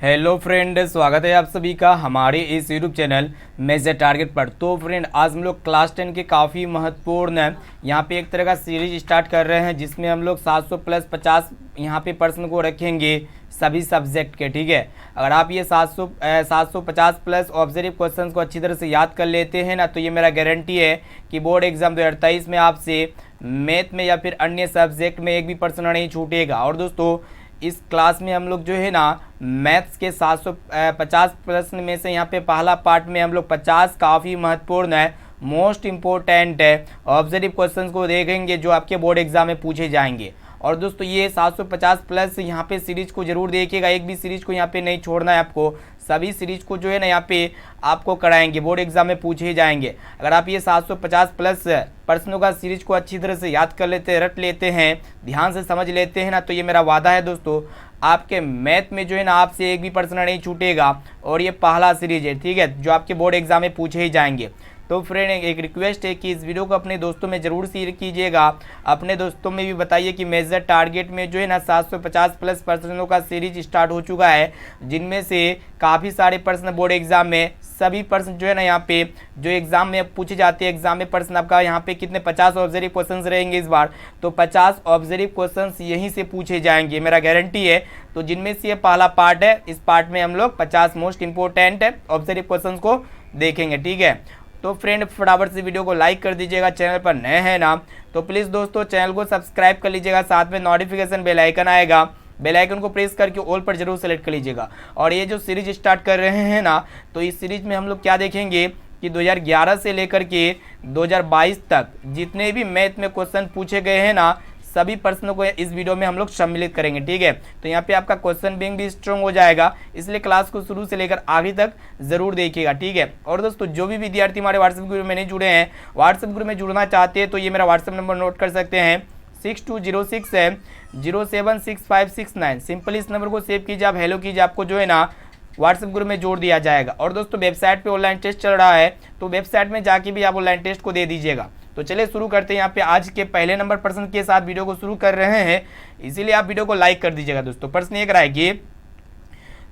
Hello friend, स्वागत है आप सभी का हमारे इस यूट्यूब चैनल मेजर टारगेट पर। तो फ्रेंड, आज हम लोग क्लास 10 के काफ़ी महत्वपूर्ण यहाँ पे एक तरह का सीरीज स्टार्ट कर रहे हैं, जिसमें हम लोग 700 प्लस 50 यहाँ पे प्रश्न को रखेंगे सभी सब्जेक्ट के। ठीक है, अगर आप ये 750 प्लस ऑब्जर्व क्वेश्चंस को अच्छी तरह से याद कर लेते हैं ना, तो ये मेरा गारंटी है कि बोर्ड एग्जाम 2023 में आपसे मैथ में या फिर अन्य सब्जेक्ट में एक भी प्रश्न नहीं छूटेगा। और दोस्तों, इस क्लास में हम लोग जो है ना मैथ्स के 750 प्रश्न में से यहाँ पे पहला पार्ट में हम लोग 50 काफ़ी महत्वपूर्ण है, मोस्ट इम्पोर्टेंट है ऑब्जर्व क्वेश्चंस को देखेंगे जो आपके बोर्ड एग्जाम में पूछे जाएंगे। और दोस्तों, ये 750 प्लस यहाँ पे सीरीज को जरूर देखिएगा, एक भी सीरीज को यहाँ पे नहीं छोड़ना है आपको। सभी सीरीज को जो है ना यहाँ पे आपको कराएंगे, बोर्ड एग्जाम में पूछे जाएंगे। अगर आप ये 750 प्लस प्रश्नों का सीरीज को अच्छी तरह से याद कर लेते हैं, रट लेते हैं, ध्यान से समझ लेते हैं ना, तो ये मेरा वादा है दोस्तों, आपके मैथ में जो है ना आपसे एक भी प्रश्न नहीं छूटेगा। और ये पहला सीरीज है, ठीक है, जो आपके बोर्ड एग्जाम में पूछे ही जाएंगे। तो फ्रेंड, एक रिक्वेस्ट है कि इस वीडियो को अपने दोस्तों में ज़रूर शेयर कीजिएगा, अपने दोस्तों में भी बताइए कि मेजर टारगेट में जो है ना 750 प्लस प्रश्नों का सीरीज स्टार्ट हो चुका है, जिनमें से काफ़ी सारे प्रश्न बोर्ड एग्जाम में, सभी प्रश्न जो है ना यहाँ पे जो एग्जाम में पूछे जाते हैं, एग्जाम में प्रश्न आपका यहाँ पे कितने 50 ऑब्जर्व क्वेश्चंस रहेंगे इस बार, तो 50 ऑब्जर्व क्वेश्चंस यहीं से पूछे जाएंगे, मेरा गारंटी है। तो जिनमें से ये पहला पार्ट है, इस पार्ट में हम लोग 50 मोस्ट इंपॉर्टेंट ऑब्जर्व क्वेश्चंस को देखेंगे। ठीक है, तो फ्रेंड, फटाफट से वीडियो को लाइक कर दीजिएगा, चैनल पर नए हैं ना तो प्लीज़ दोस्तों चैनल को सब्सक्राइब कर लीजिएगा, साथ में नोटिफिकेशन बेल आइकन आएगा, बेल आइकन को प्रेस करके ऑल पर जरूर सेलेक्ट कर लीजिएगा। और ये जो सीरीज स्टार्ट कर रहे हैं ना, तो इस सीरीज में हम लोग क्या देखेंगे कि 2011 से लेकर के 2022 तक जितने भी मैथ में क्वेश्चन पूछे गए हैं ना, सभी प्रश्नों को इस वीडियो में हम लोग सम्मिलित करेंगे। ठीक है, तो यहाँ पे आपका क्वेश्चन बैंक भी स्ट्रॉन्ग हो जाएगा, इसलिए क्लास को शुरू से लेकर आखिर तक जरूर देखिएगा। ठीक है, और दोस्तों, जो भी विद्यार्थी हमारे व्हाट्सएप ग्रुप में नहीं जुड़े हैं, व्हाट्सएप ग्रुप में जुड़ना चाहते हैं, तो ये मेरा व्हाट्सएप नंबर नोट कर सकते हैं, 6206076569। सिंपल इस नंबर को सेव कीजिए, आप हेलो कीजिए, आपको जो है ना व्हाट्सएप ग्रुप में जोड़ दिया जाएगा। और दोस्तों, वेबसाइट पे ऑनलाइन टेस्ट चल रहा है, तो वेबसाइट में जाके भी आप ऑनलाइन टेस्ट को दे दीजिएगा। तो चलिए शुरू करते हैं। यहाँ पे आज के पहले नंबर प्रश्न के साथ वीडियो को शुरू कर रहे हैं, इसीलिए आप वीडियो को लाइक कर दीजिएगा। दोस्तों, प्रश्न एक रहा है कि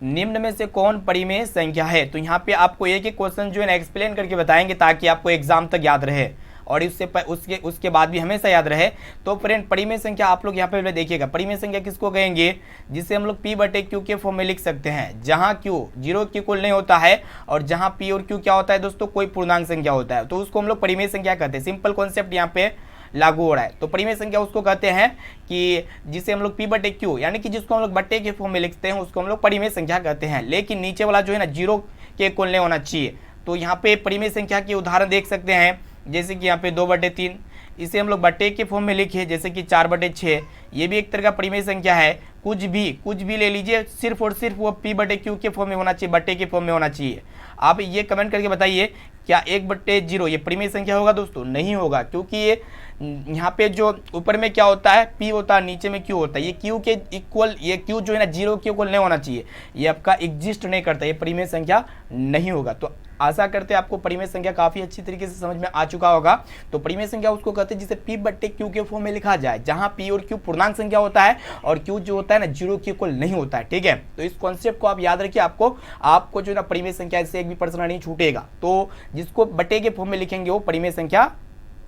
निम्न में से कौन परिमेय संख्या है। तो यहाँ पे आपको एक एक क्वेश्चन जो है ना एक्सप्लेन करके बताएंगे, ताकि आपको एग्जाम तक याद रहे और उसके बाद भी हमेशा याद रहे। तो फ्रेंड, परिमेय संख्या आप लोग यहाँ पे देखिएगा, परिमेय संख्या किसको कहेंगे, जिसे हम लोग P/Q के फॉर्म में लिख सकते हैं, जहाँ Q 0 के इक्वल नहीं होता है और जहाँ P और Q क्या होता है दोस्तों, कोई पूर्णांक संख्या होता है, तो उसको हम लोग परिमेय संख्या कहते हैं। सिंपल कॉन्सेप्ट यहाँ पे लागू हो रहा है। तो परिमेय संख्या उसको कहते हैं कि जिसे हम लोग P/Q यानी कि जिसको हम लोग बट्टे के फॉर्म में लिखते हैं, उसको हम लोग परिमेय संख्या कहते हैं। लेकिन नीचे वाला जो है ना 0 के इक्वल नहीं होना चाहिए। तो यहाँ पे परिमेय संख्या के उदाहरण देख सकते हैं, जैसे कि यहाँ पे 2/3, इसे हम लोग बट्टे के फॉर्म में लिखे, जैसे कि 4/6, ये भी एक तरह का परिमेय संख्या है। कुछ भी ले लीजिए, सिर्फ और सिर्फ वो P/Q के फॉर्म में होना चाहिए, बट्टे के फॉर्म में होना चाहिए। आप ये कमेंट करके बताइए, क्या 1/0 ये परिमेय संख्या होगा दोस्तों? नहीं होगा, क्योंकि ये यहाँ पे जो ऊपर में क्या होता है, P होता है, नीचे में Q होता है। ये Q के इक्वल, ये Q जो है ना 0 के इक्वल नहीं होना चाहिए, ये आपका एग्जिस्ट नहीं करता, ये परिमेय संख्या नहीं होगा। तो आशा करते हैं आपको परिमेय संख्या काफ़ी अच्छी तरीके से समझ में आ चुका होगा। तो परिमेय संख्या उसको कहते हैं जिसे P/Q के फॉर्म में लिखा जाए, जहाँ P और Q पूर्णांक संख्या होता है और Q जो होता है ना 0 के इक्वल नहीं होता है। ठीक है, तो इस कॉन्सेप्ट को आप याद रखिए, आपको जो है ना परिमेय संख्या से एक भी प्रश्न नहीं छूटेगा। तो जिसको बटे के फॉर्म में लिखेंगे वो परिमेय संख्या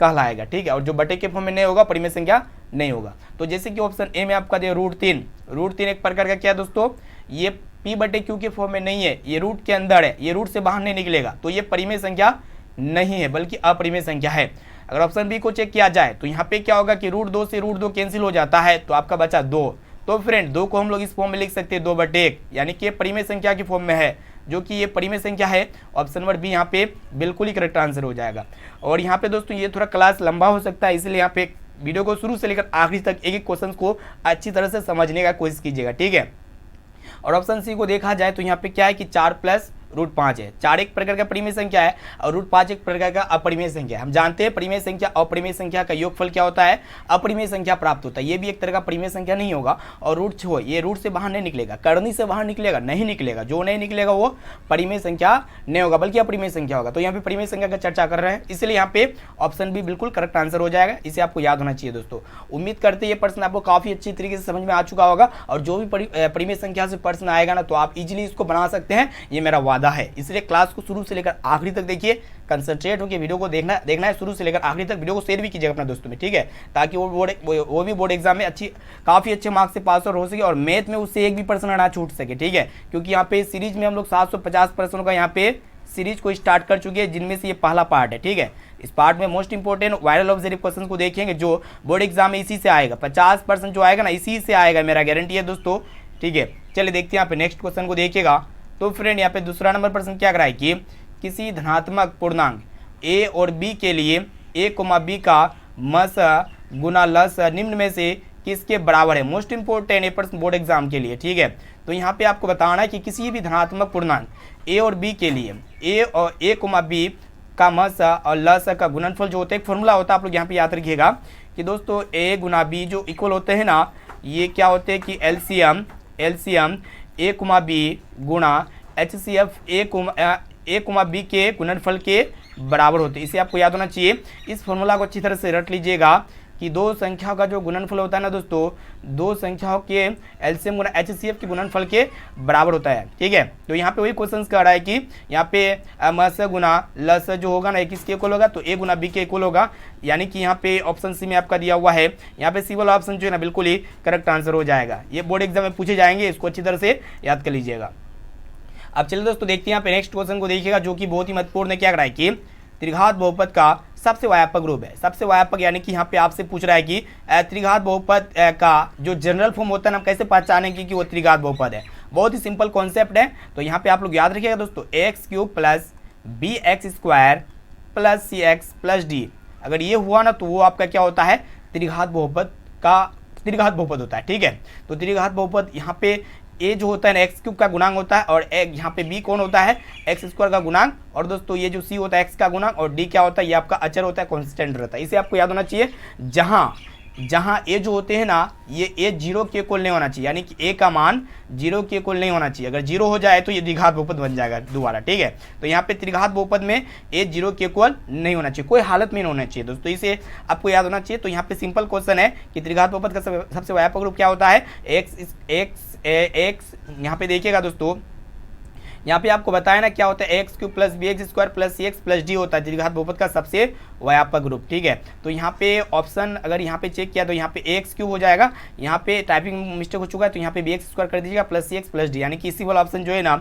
कहलाएगा। ठीक है, और जो बटे के फॉर्म में नहीं होगा परिमेय संख्या नहीं होगा। तो जैसे कि ऑप्शन ए में आपका दिया √3 एक प्रकार का क्या दोस्तों, ये P/Q के फॉर्म में नहीं है, ये रूट के अंदर है, ये रूट से बाहर नहीं निकलेगा, तो ये परिमेय संख्या नहीं है बल्कि अपरिमेय संख्या है। अगर ऑप्शन बी को चेक किया जाए तो यहाँ पे क्या होगा कि √2 से √2 कैंसिल हो जाता है, तो आपका बचा 2। तो फ्रेंड, 2 को हम लोग इस फॉर्म में लिख सकते हैं 2/1, यानी कि ये परिमेय संख्या की फॉर्म में है, जो कि ये परिमेय संख्या है। ऑप्शन नंबर बी यहाँ पे बिल्कुल ही करेक्ट आंसर हो जाएगा। और यहाँ पे दोस्तों ये थोड़ा क्लास लंबा हो सकता है, इसलिए यहाँ पे वीडियो को शुरू से लेकर आखिरी तक एक एक क्वेश्चन को अच्छी तरह से समझने का कोशिश कीजिएगा। ठीक है, और ऑप्शन सी को देखा जाए तो यहाँ पे क्या है कि 4 + रूट 5 है। 4 एक प्रकार का परिमेय संख्या है और रूट 5 एक प्रकार का अपरिमेय संख्या है। हम जानते हैं परिमेय संख्या अपरिमेय संख्या का योगफल क्या होता है, अपरिमेय संख्या प्राप्त होता है। ये भी एक तरह का परिमेय संख्या नहीं होगा और रूट 6 ये रूट से बाहर नहीं निकलेगा, करनी से बाहर निकलेगा, नहीं निकलेगा, जो नहीं निकलेगा वो परिमेय संख्या नहीं होगा बल्कि अपरिमेय संख्या होगा। तो यहाँ पे परिमेय संख्या का चर्चा कर रहे हैं, इसलिए यहाँ पे ऑप्शन बी बिल्कुल करेक्ट आंसर हो जाएगा। इसे आपको याद होना चाहिए दोस्तों। उम्मीद करते हैं ये प्रश्न आपको काफी अच्छी तरीके से समझ में आ चुका होगा और जो भी परिमेय संख्या से प्रश्न आएगा ना तो आप इजीली इसको बना सकते हैं, ये मेरा वादा है। इसलिए क्लास को शुरू से लेकर आखिरी तक देखिए, कंसंट्रेट होकर वीडियो को देखना है शुरू से लेकर आखिरी तक। वीडियो को शेयर भी कीजिएगा अपने दोस्तों में, ठीक है, ताकि वो भी बोर्ड एग्जाम में काफी अच्छे मार्क्स से पास हो सके और मैथ में उससे एक भी प्रश्न ना छूट सके, ठीक है। क्योंकि यहाँ पे सीरीज में हम लोग 750 प्रश्नों का यहाँ पे सीरीज को स्टार्ट कर चुके हैं, जिनमें से ये पहला पार्ट है, ठीक है। इस पार्ट में most important viral observe question को देखेंगे जो बोर्ड एग्जाम में इसी से आएगा। 50% जो आएगा ना इसी से आएगा, मेरा गारंटी है दोस्तों, ठीक है। चलिए देखते हैं यहाँ पे नेक्स्ट क्वेश्चन को देखिएगा। तो फ्रेंड यहाँ पे दूसरा नंबर प्रश्न क्या कराए कि किसी धनात्मक पूर्णांक ए और बी के लिए ए कोमा बी का मस गुना लस निम्न में से किसके बराबर है। मोस्ट इंपोर्टेंट ये प्रश्न बोर्ड एग्जाम के लिए, ठीक है। तो यहाँ पे आपको बताना है कि किसी भी धनात्मक पूर्णांक ए और बी के लिए ए और ए कोमा बी का मस और लस का गुणनफल जो होता है, एक फॉर्मूला होता है, आप लोग यहाँ पे याद रखिएगा कि दोस्तों ए गुना बी जो इक्वल होते हैं ना, ये क्या होते हैं कि एलसीएम ए कुमा बी गुणा HCF ए कुमा बी के गुणनफल के बराबर होते हैं। इसे आपको याद होना चाहिए। इस फॉर्मूला को अच्छी तरह से रट लीजिएगा कि दो संख्याओं का जो गुणनफल होता है ना दोस्तों, दो संख्याओं के एलसीएम गुना HCF के गुणनफल के बराबर होता है, ठीक है। तो यहाँ पे वही क्वेश्चन कर रहा है कि यहाँ पे मस गुना लस जो होगा ना किसके इक्वल होगा, तो ए गुना बी के इक्वल होगा। यानी कि यहाँ पे ऑप्शन सी में आपका दिया हुआ है, यहाँ पे सी वाला ऑप्शन जो है ना बिल्कुल ही करेक्ट आंसर हो जाएगा। ये बोर्ड एग्जाम में पूछे जाएंगे, इसको अच्छी तरह से याद कर लीजिएगा। अब चलिए दोस्तों देखते हैं यहाँ पे नेक्स्ट क्वेश्चन को देखिएगा जो कि बहुत ही महत्वपूर्ण है। क्या कराए कि त्रिघात बहुपद का सबसे व्यापक रूप है। सबसे व्यापक यानी कि यहाँ पे आपसे पूछ रहा है कि त्रिघात बहुपद का जो जनरल फॉर्म होता है ना, हम कैसे पहचानेंगे कि वो त्रिघात बहुपद है। बहुत ही सिंपल कॉन्सेप्ट है। तो यहाँ पे आप लोग याद रखिएगा दोस्तों, x³ plus bx² plus cx plus d, अगर ये हुआ ना तो वो आपका क्या होता है, त्रिघात बहुपद होता है, ठीक है। तो त्रिघात बहुपद यहाँ पे ए जो होता है ना x³ का गुणांक होता है और यहाँ पे b कौन होता है, x² का गुणांक, और दोस्तों ये जो c होता है x का गुणांक और d क्या होता है, ये आपका अचर होता है, कांस्टेंट रहता है। इसे आपको याद होना चाहिए। जहाँ ए जो होते हैं ना, ये ए 0 के इक्वल नहीं होना चाहिए, यानी कि ए का मान 0 के इक्वल नहीं होना चाहिए। अगर 0 हो जाए तो ये द्विघात बहुपद बन जाएगा दोबारा, ठीक है। तो यहाँ पे त्रिघात बहुपद में ए 0 के इक्वल नहीं होना चाहिए, कोई हालत में नहीं होना चाहिए दोस्तों, इसे आपको याद होना चाहिए। तो यहाँ पे सिंपल क्वेश्चन है कि त्रिघात बहुपद का सबसे व्यापक रूप क्या होता है, एक्स यहाँ पे देखिएगा दोस्तों, यहाँ पे आपको बताया ना क्या होता है, x³ plus bx² plus cx plus d होता है त्रिघात बहुपद का सबसे व्यापक रूप, ठीक है। तो यहाँ पे ऑप्शन अगर यहाँ पे चेक किया तो यहाँ पे x³ हो जाएगा, यहाँ पे टाइपिंग मिस्टेक हो चुका है तो यहाँ पे bx² कर दीजिएगा प्लस cx प्लस d, यानी कि इसी वाला ऑप्शन जो है ना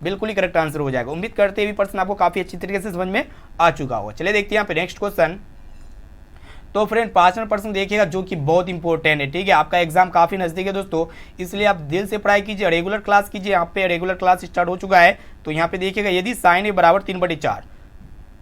बिल्कुल ही करेक्ट आंसर हो जाएगा। उम्मीद करते हैं ये प्रश्न आपको काफी अच्छी तरीके से समझ में आ चुका होगा। चलिए देखते हैं यहाँ पे नेक्स्ट क्वेश्चन। तो फ्रेंड 5वां प्रश्न देखिएगा जो कि बहुत इंपॉर्टेंट है, ठीक है। आपका एग्जाम काफी नजदीक है दोस्तों, इसलिए आप दिल से पढ़ाई कीजिए, रेगुलर क्लास कीजिए। यहाँ पे रेगुलर क्लास स्टार्ट हो चुका है। तो यहाँ पे देखिएगा यदि साइन ए बराबर 3/4,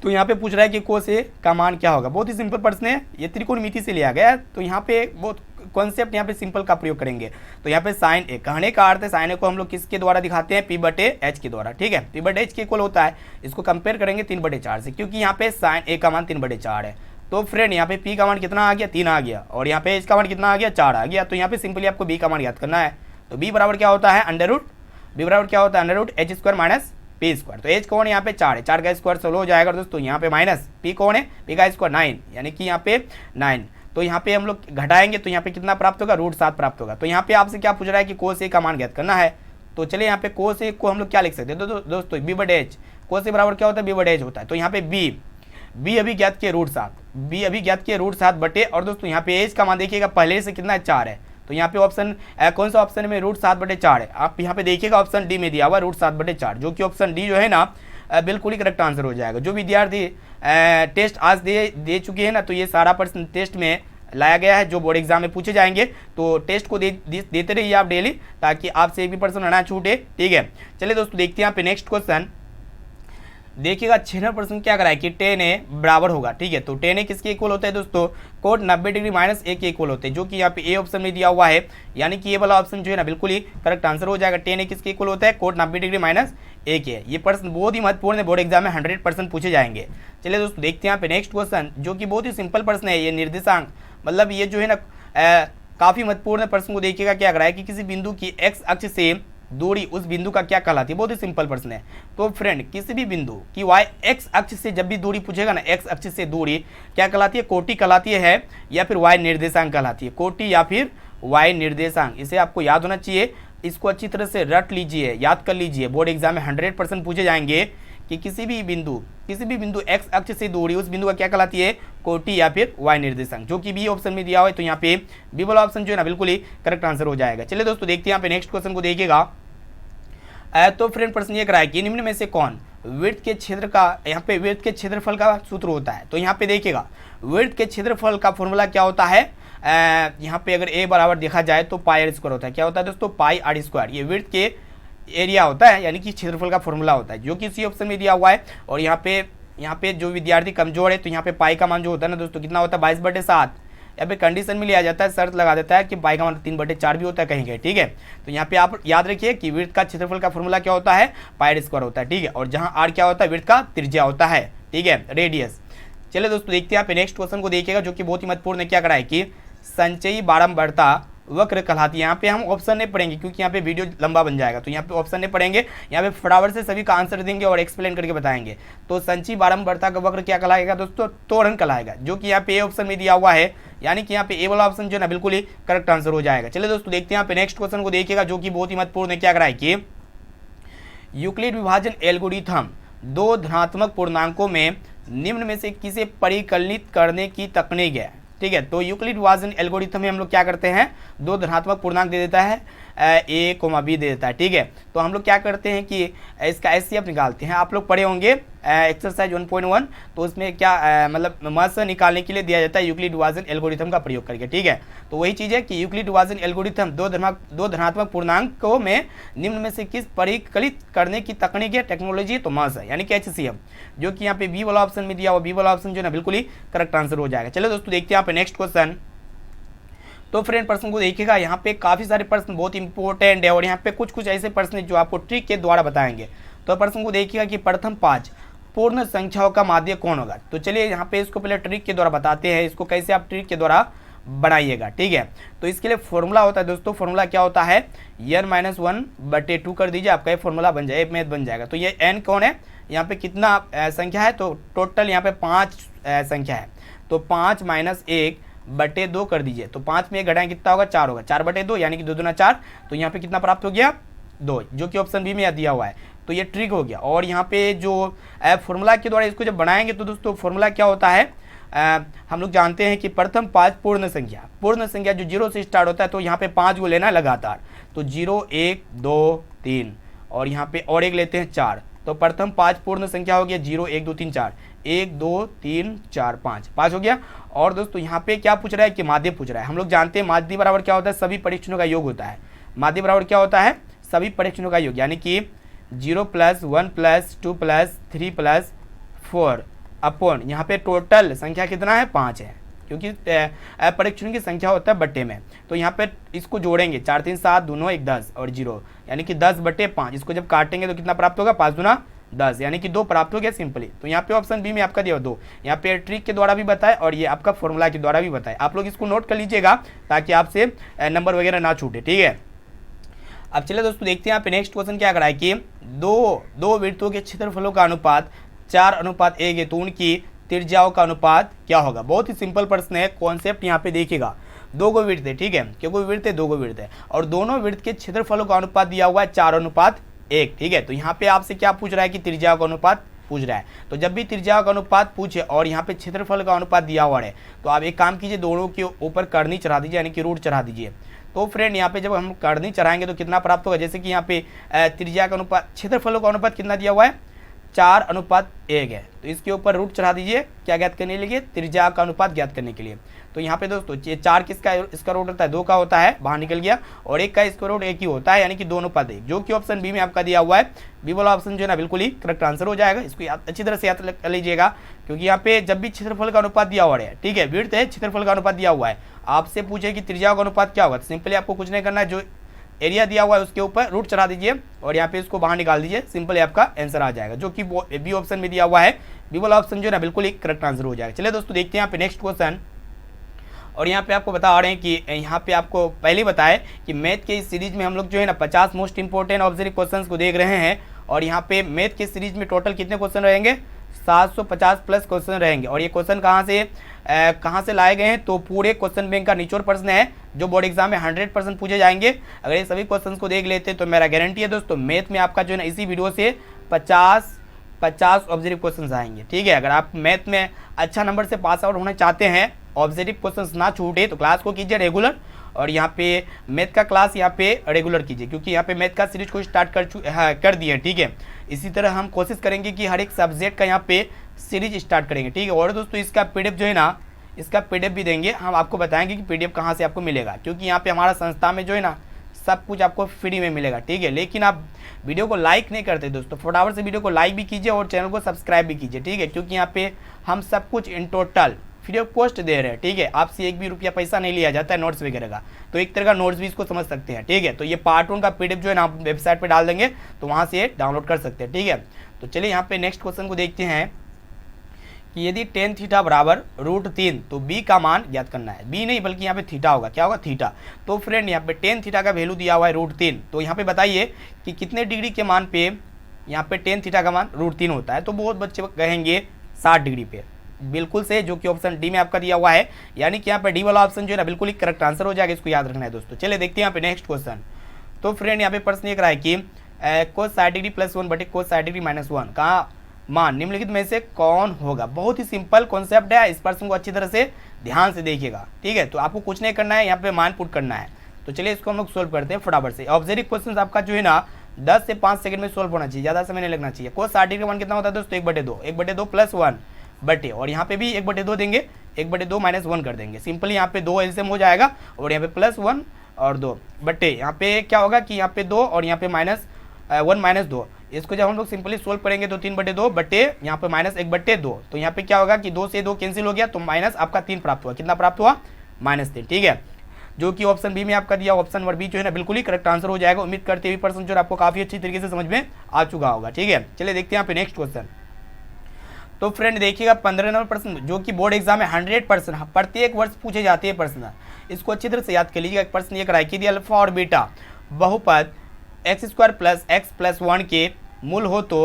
तो यहाँ पे पूछ रहा है कि कोस ए का मान क्या होगा। बहुत ही सिंपल प्रश्न है, ये त्रिकोणमिति से लिया गया है। तो यहाँ पे बहुत कॉन्सेप्ट यहाँ पे सिंपल का प्रयोग करेंगे। तो यहाँ पे साइन ए, कहने का अर्थ है साइन ए को हम लोग किसके द्वारा दिखाते हैं, p/h के द्वारा, ठीक है। p/h के इक्वल होता है, इसको कंपेयर करेंगे 3/4 से, क्योंकि यहाँ पे साइन ए का मान 3/4 है। तो फ्रेंड यहाँ पे p का मान कितना आ गया, 3 आ गया, और यहाँ पे h का मान कितना आ गया, 4 आ गया। तो यहाँ पे सिंपली आपको b का मान याद करना है। तो b बराबर क्या होता है, b बराबर क्या होता है, √h² माइनस p²। तो h कौन है यहाँ पे, 4 है, 4 का स्क्वायर 16 हो जाएगा दोस्तों। यहाँ पे माइनस p कौन है, p का स्क्वायर 9, यानी कि यहाँ पे 9। तो यहाँ पे हम लोग घटाएंगे तो यहाँ पे कितना प्राप्त होगा, √7 प्राप्त होगा। तो यहाँ पे आपसे क्या पूछ रहा है कि कोस ए का मान ज्ञात करना है। तो चलिए यहाँ पे कोस ए को हम लोग क्या लिख सकते हैं दोस्तों, b/h। कोस ए बराबर क्या होता है, b/h होता है। तो यहाँ पे b अभी ज्ञात किए √7 बटे, और दोस्तों यहाँ पे h का मान देखिएगा पहले से कितना है, 4 है। तो यहाँ पे ऑप्शन कौन सा ऑप्शन में, √7/4 है। आप यहाँ पे देखिएगा ऑप्शन डी में दिया हुआ √7/4, जो कि ऑप्शन डी जो है ना बिल्कुल ही करेक्ट आंसर हो जाएगा। जो विद्यार्थी टेस्ट आज दे चुके हैं ना, तो ये सारा प्रश्न टेस्ट में लाया गया है जो बोर्ड एग्जाम में पूछे जाएंगे। तो टेस्ट को देते रहिए आप डेली, ताकि आपसे एक भी प्रश्न ना छूटे, ठीक है। चलिए दोस्तों देखते हैं यहाँ पे नेक्स्ट क्वेश्चन। देखिएगा 96% क्या कराए कि टेन ए बराबर होगा, ठीक है। तो टेन ए किसके इक्वल होता है दोस्तों, कोट 90 डिग्री माइनस ए के इक्वल होते हैं, जो कि यहाँ पे ए ऑप्शन में दिया हुआ है, यानी कि ये वाला ऑप्शन जो है ना बिल्कुल ही करेक्ट आंसर हो जाएगा। टेन ए किसके इक्वल होता है, कोट 90 डिग्री माइनस ए के। ये प्रश्न बहुत ही महत्वपूर्ण है, बोर्ड एग्जाम में 100% पूछे जाएंगे। चलिए दोस्तों देखते हैं यहाँ पे नेक्स्ट क्वेश्चन, जो कि बहुत ही सिंपल प्रश्न है। ये निर्देशांक मतलब ये जो है ना काफी महत्वपूर्ण प्रश्न को देखिएगा क्या कर रहा है कि किसी बिंदु की एक्स अक्ष से दूरी उस बिंदु का क्या कहलाती है। बहुत ही सिंपल प्रश्न है। तो फ्रेंड किसी भी बिंदु की वाई एक्स अक्ष से जब भी दूरी पूछेगा ना, एक्स अक्ष से दूरी क्या कहलाती है, कोटि कहलाती है या फिर वाई निर्देशांक कहलाती है, कोटि या फिर वाई निर्देशांक। इसे आपको याद होना चाहिए, इसको अच्छी तरह से रट लीजिए, याद कर लीजिए। बोर्ड एग्जाम में 100% पूछे जाएंगे कि किसी भी बिंदु एक्स अक्ष से दूरी उस बिंदु का क्या कहलाती है, कोटि या फिर वाई निर्देशांक, जो कि बी ऑप्शन में दिया हुआ है। तो यहाँ पे बी वाला ऑप्शन जो है ना बिल्कुल ही करेक्ट आंसर हो जाएगा। चलिए दोस्तों देखते हैं यहाँ पे नेक्स्ट क्वेश्चन को देखिएगा। तो फ्रेंड प्रश्न ये कराया कि निम्न में से कौन वृत्त के क्षेत्र का, यहाँ पे वृत्त के क्षेत्रफल का सूत्र होता है। तो यहाँ पे देखिएगा वृत्त के क्षेत्रफल का फॉर्मूला क्या होता है, यहाँ पे अगर ए बराबर देखा जाए तो पाई आर स्क्वायर होता है। क्या होता है दोस्तों, पाई आर स्क्वायर। ये वृत्त के एरिया होता है, यानी कि क्षेत्रफल का फॉर्मूला होता है, जो कि सी ऑप्शन में दिया हुआ है। और यहाँ पे जो विद्यार्थी कमजोर है तो यहाँ पे पाई का मान जो होता है ना दोस्तों कितना होता है, 22/7। यहाँ पे कंडीशन में लिया जाता है, शर्त लगा देता है कि पाई का मान 3/4 भी होता है कहीं कहीं, ठीक है। तो यहाँ पे आप याद रखिए कि वृत्त का क्षेत्रफल का फॉर्मूला क्या होता है, पाई आर स्क्वायर होता है, ठीक है। और जहाँ आर क्या होता है, वृत्त का त्रिज्या होता है, ठीक है, रेडियस। चलिए दोस्तों देखते हैं यहाँ पे नेक्स्ट क्वेश्चन को देखिएगा, जो कि बहुत ही महत्वपूर्ण है। क्या करा है कि संचयी बारंबारता वक्र कहलाती है। यहाँ पे हम ऑप्शन नहीं पढ़ेंगे क्योंकि यहाँ पे वीडियो लंबा बन जाएगा, तो यहाँ पे ऑप्शन नहीं पढ़ेंगे, यहाँ पे फटाफट से सभी का आंसर देंगे और एक्सप्लेन करके बताएंगे। तो संचयी बारंबारता का वक्र क्या कहलाएगा दोस्तों, त्वरण कहलाएगा, जो कि यहाँ पे ए ऑप्शन में दिया हुआ है, यानी कि यहाँ पे ए वाला ऑप्शन जो है ना बिल्कुल ही करेक्ट आंसर हो जाएगा। चलिए दोस्तों देखते हैं यहाँ पे नेक्स्ट क्वेश्चन को देखिएगा, जो कि बहुत ही महत्वपूर्ण है। क्या कराए कि यूक्लिड विभाजन एल्गोरिथम दो धनात्मक पूर्णांकों में निम्न में से किसे परिकलित करने की तकनीक है, ठीक है। तो यूक्लिड विभाजन एल्गोरिथम में हम लोग क्या करते हैं, दो धनात्मक पूर्णांक दे देता है, ए कोमा बी दे देता है, ठीक है। तो हम लोग क्या करते हैं कि इसका एचसीएफ निकालते हैं। आप लोग पढ़े होंगे एक्सरसाइज 1.1, तो उसमें क्या मतलब मस निकालने के लिए दिया जाता है यूक्लिड विभाजन एल्गोरिथम का प्रयोग करके, ठीक है। तो वही चीज़ है कि यूक्लिड विभाजन एल्गोरिथम दो धनात्मक पूर्णांकों में निम्न में से किस परिकलित करने की तकनीक है, टेक्नोलॉजी, तो मस है, यानी कि एचसीएफ, जो कि यहाँ पे बी वाला ऑप्शन में दिया हुआ, बी वाला ऑप्शन जो है ना बिल्कुल ही करेक्ट आंसर हो जाएगा। चलो दोस्तों देखते हैं यहाँ पे नेक्स्ट क्वेश्चन। तो फ्रेंड प्रश्न को देखिएगा, यहाँ पे काफ़ी सारे प्रश्न बहुत इंपॉर्टेंट है और यहाँ पे कुछ ऐसे प्रश्न जो आपको ट्रिक के द्वारा बताएंगे। तो प्रश्न को देखिएगा कि प्रथम 5 पूर्ण संख्याओं का माध्य कौन होगा। तो चलिए यहाँ पे इसको पहले ट्रिक के द्वारा बताते हैं, इसको कैसे आप ट्रिक के द्वारा बनाइएगा, ठीक है। तो इसके लिए फॉर्मूला होता है दोस्तों, फॉर्मूला क्या होता है, n-1/2 कर दीजिए, आपका ये फॉर्मूला बन जाए, मैथ बन जाएगा। तो ये n कौन है, यहाँ पे कितना संख्या है, तो टोटल यहाँ पे 5 संख्या है, तो 5 - 1/2 कर दीजिए। तो 5 में 1 घटाएं कितना होगा, 4 होगा, 4/2 यानी कि 2 दूना 4। तो यहाँ पे कितना प्राप्त हो गया, 2, जो कि ऑप्शन बी में दिया हुआ है। तो ये ट्रिक हो गया। और यहाँ पे जो फॉर्मूला के द्वारा इसको जब बनाएंगे तो दोस्तों फॉर्मूला क्या होता है, हम लोग जानते हैं कि प्रथम 5 पूर्ण संख्या जो 0 से स्टार्ट होता है, तो यहाँ पे 5 को लेना लगातार, तो 0 1 2 3 और यहाँ पे और एक लेते हैं 4। तो प्रथम 5 पूर्ण संख्या हो गया 0 1 2 3 4, 1 2 3 4 5 हो गया। और दोस्तों यहाँ पे क्या पूछ रहा है कि माध्य पूछ रहा है। हम लोग जानते हैं माध्य बराबर क्या होता है, सभी परीक्षणों का योग होता है। माध्य बराबर क्या होता है, सभी परीक्षणों का योग, यानी कि 0 + 1 + 2 + 3 + 4 अपॉन यहाँ पे टोटल संख्या कितना है, 5 है, क्योंकि परीक्षणों की संख्या होता है बट्टे में। तो यहाँ पे इसको जोड़ेंगे, 4 3 7 दोनों 1 10 और 0, यानी कि 10/5। इसको जब काटेंगे तो कितना प्राप्त होगा, 5 दूना 10, यानी कि 2 प्राप्त हो गया सिंपली। तो यहाँ पे ऑप्शन बी में आपका दिया 2, यहाँ पे ट्रिक के द्वारा भी बताए और ये आपका फॉर्मूला के द्वारा भी बताए। आप लोग इसको नोट कर लीजिएगा ताकि आपसे नंबर वगैरह ना छूटे, ठीक है। अब चलिए दोस्तों देखते हैं यहाँ पे नेक्स्ट क्वेश्चन क्या कराए कि दो वृत्तों के क्षेत्रफलों का अनुपात 4:1 है, तो उनकी त्रिज्याओं का अनुपात क्या होगा। बहुत ही सिंपल प्रश्न है, कॉन्सेप्ट यहाँ पे देखिएगा। 2 गो वृत्त है, ठीक है, क्योंकि वृत्त है 2 गो वृत्त है और दोनों वृत्त के क्षेत्रफलों का अनुपात दिया हुआ है 4:1, ठीक है। तो यहाँ पे आपसे क्या पूछ रहा है कि त्रिज्याओं का अनुपात पूछ रहा है। तो जब भी त्रिज्याओं का अनुपात पूछे और यहाँ पे क्षेत्रफल का अनुपात दिया हुआ है, तो आप एक काम कीजिए, दोनों के ऊपर करनी चढ़ा दीजिए, यानी कि रूट चढ़ा दीजिए। तो फ्रेंड यहाँ पे जब हम करनी चढ़ाएंगे तो कितना प्राप्त होगा, जैसे कि यहाँ पे त्रिज्या का अनुपात, क्षेत्रफलों का अनुपात कितना दिया हुआ है, 4:1 है। तो इसके ऊपर रूट चढ़ा दीजिए, क्या ज्ञात करने के लिए, त्रिज्या का अनुपात ज्ञात करने के लिए। तो यहाँ पे दोस्तों ये 4 किसका, इसका रूट होता है 2 का होता है, बाहर निकल गया, और 1 का इसका रूट 1 ही होता है, यानी कि 2:1, जो कि ऑप्शन बी में आपका दिया हुआ है। बी वाला ऑप्शन जो है ना बिल्कुल ही करेक्ट आंसर हो जाएगा। इसको अच्छी तरह से याद कर लीजिएगा, क्योंकि यहाँ पे जब भी क्षेत्रफल का अनुपात दिया हुआ है, ठीक है, विड्थ है, क्षेत्रफल का अनुपात दिया हुआ है, आपसे पूछे कि त्रिज्या का अनुपात क्या होगा, तो सिंपली आपको कुछ नहीं करना है, जो एरिया दिया हुआ है उसके ऊपर रूट चढ़ा दीजिए और यहाँ पे इसको बाहर निकाल दीजिए, सिंपली आपका आंसर आ जाएगा, जो कि बी ऑप्शन में दिया हुआ है। बी वाला ऑप्शन जो है ना बिल्कुल ही करेक्ट आंसर हो जाएगा। चलिए दोस्तों देखते हैं यहाँ पे नेक्स्ट क्वेश्चन। और यहाँ पे आपको बता रहे हैं कि यहाँ पे आपको पहले बताए कि मैथ के इस सीरीज में हम लोग जो है ना 50 मोस्ट इंपॉर्टेंट ऑब्जर्व क्वेश्चंस को देख रहे हैं। और यहाँ पे मैथ के सीरीज में टोटल कितने क्वेश्चन रहेंगे, 750 प्लस क्वेश्चन रहेंगे। और ये क्वेश्चन कहाँ से लाए गए हैं, तो पूरे क्वेश्चन बैंक का निचोड़ प्रश्न है, जो बोर्ड एग्जाम में 100% पूछे जाएंगे। अगर ये सभी क्वेश्चन को देख लेते तो मेरा गारंटी है दोस्तों मैथ में आपका जो है ना इसी वीडियो से 50 ऑब्जर्व क्वेश्चन आएंगे, ठीक है। अगर आप मैथ में अच्छा नंबर से पास आउट होना चाहते हैं, ऑब्जेक्टिव क्वेश्चंस ना छूटे, तो क्लास को कीजिए रेगुलर, और यहाँ पे मैथ का क्लास यहाँ पे रेगुलर कीजिए, क्योंकि यहाँ पे मैथ का सीरीज को स्टार्ट कर दिए, ठीक है। इसी तरह हम कोशिश करेंगे कि हर एक सब्जेक्ट का यहाँ पे सीरीज स्टार्ट करेंगे, ठीक है। और दोस्तों इसका पीडीएफ जो है ना, इसका पीडीएफ भी देंगे, हम आपको बताएंगे कि पीडीएफ कहाँ से आपको मिलेगा, क्योंकि यहाँ पे हमारा संस्था में जो है ना सब कुछ आपको फ्री में मिलेगा, ठीक है। लेकिन आप वीडियो को लाइक नहीं करते दोस्तों, फटाफट से वीडियो को लाइक भी कीजिए और चैनल को सब्सक्राइब भी कीजिए, ठीक है, क्योंकि यहाँ पे हम सब कुछ in total free of cost दे रहे हैं, ठीक है। आपसे एक भी रुपया पैसा नहीं लिया जाता है नोट्स वगैरह का, तो एक तरह का नोट्स भी इसको समझ सकते हैं, ठीक है। तो ये पार्ट 1 का पीडीएफ जो है ना वेबसाइट पे डाल देंगे, तो वहाँ से डाउनलोड कर सकते हैं, ठीक है। तो चलिए यहाँ पे नेक्स्ट क्वेश्चन को देखते हैं कि यदि tan थीटा बराबर √3, तो b का मान ज्ञात करना है। b नहीं बल्कि यहाँ पे थीटा होगा, क्या होगा, थीटा। तो फ्रेंड यहाँ पे tan थीटा का वैल्यू दिया हुआ है √3, तो यहाँ पे बताइए कि कितने डिग्री के मान पे यहाँ पे tan थीटा का मान √3 होता है। तो बहुत बच्चे कहेंगे 60 डिग्री पे, बिल्कुल से, जो कि ऑप्शन डी में आपका दिया हुआ है, यानी कि यहाँ पे डी वाला ऑप्शन जो है ना बिल्कुल ही करेक्ट आंसर हो जाएगा। इसको याद रखना है दोस्तों। चलिए देखते हैं यहाँ पे नेक्स्ट क्वेश्चन। तो फ्रेंड यहाँ पे प्रश्न ये करा है कि cos 60 डिग्री +1 बटे cos 60 डिग्री -1 का मान निम्नलिखित में से कौन होगा। बहुत ही सिंपल कॉन्सेप्ट है, इस प्रश्न को अच्छी तरह से ध्यान से देखिएगा, ठीक है। तो आपको कुछ नहीं करना है, यहाँ पे मान पुट करना है। तो चलिए इसको हम लोग सोल्व करते हैं फटाफट से। ऑब्जर्व क्वेश्चन आपका जो है ना 10 से 5 सेकंड में सोल्व होना चाहिए, ज़्यादा समय नहीं लगना चाहिए। cos 60 डिग्री का मान कितना होता है दोस्तों, 1/2, 1/2 +1 बटे, और यहाँ पे भी 1/2 देंगे, 1/2 -1 कर देंगे, सिंपली यहाँ पे 2 एलसीएम हो जाएगा, और यहाँ पे +1 और 2 बटे, यहाँ पे क्या होगा कि यहाँ पे 2 और यहाँ पे -1 -2, इसको जब हम लोग सिंपली सोल्व करेंगे तो 3/2 बटे यहाँ पे -1/2, तो यहाँ पे क्या होगा कि 2 से 2 कैंसिल हो गया, तो माइनस आपका 3 प्राप्त हुआ। कितना प्राप्त हुआ, -3, ठीक है, जो कि ऑप्शन बी में आपका दिया। ऑप्शन नंबर बी जो है ना बिल्कुल ही करेक्ट आंसर हो जाएगा। उम्मीद करते हुए पर्सन जो आपको काफी अच्छी तरीके से समझ में आ चुका होगा, ठीक है। चलिए देखते हैं यहाँ पे नेक्स्ट क्वेश्चन। तो फ्रेंड देखिएगा 15 नंबर प्रश्न, जो कि बोर्ड एग्जाम में 100% प्रत्येक वर्ष पूछे जाते हैं प्रश्न, इसको अच्छी तरह से याद कर लीजिएगा। एक प्रश्न ये कराए कि यदि अल्फा और बीटा बहुपद x² + x + 1 के मूल हो तो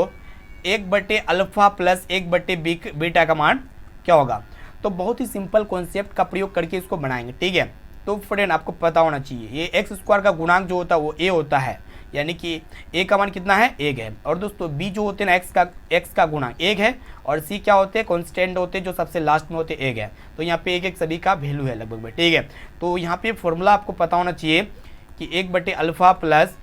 1/α + 1/बीटा का मान क्या होगा। तो बहुत ही सिंपल कॉन्सेप्ट का प्रयोग करके इसको बनाएंगे, ठीक है। तो फ्रेंड आपको पता होना चाहिए, ये x² का गुणांक जो होता है वो a होता है, यानी कि a का मान कितना है, 1 है। और दोस्तों b जो होते हैं ना x का गुणांक 1 है, और c क्या होते हैं, कांस्टेंट होते हैं, जो सबसे लास्ट में होते हैं 1 है। तो यहाँ पे 1 सभी का वैल्यू है लगभग में, ठीक है। तो यहाँ पे फॉर्मूला आपको पता होना चाहिए कि 1/α +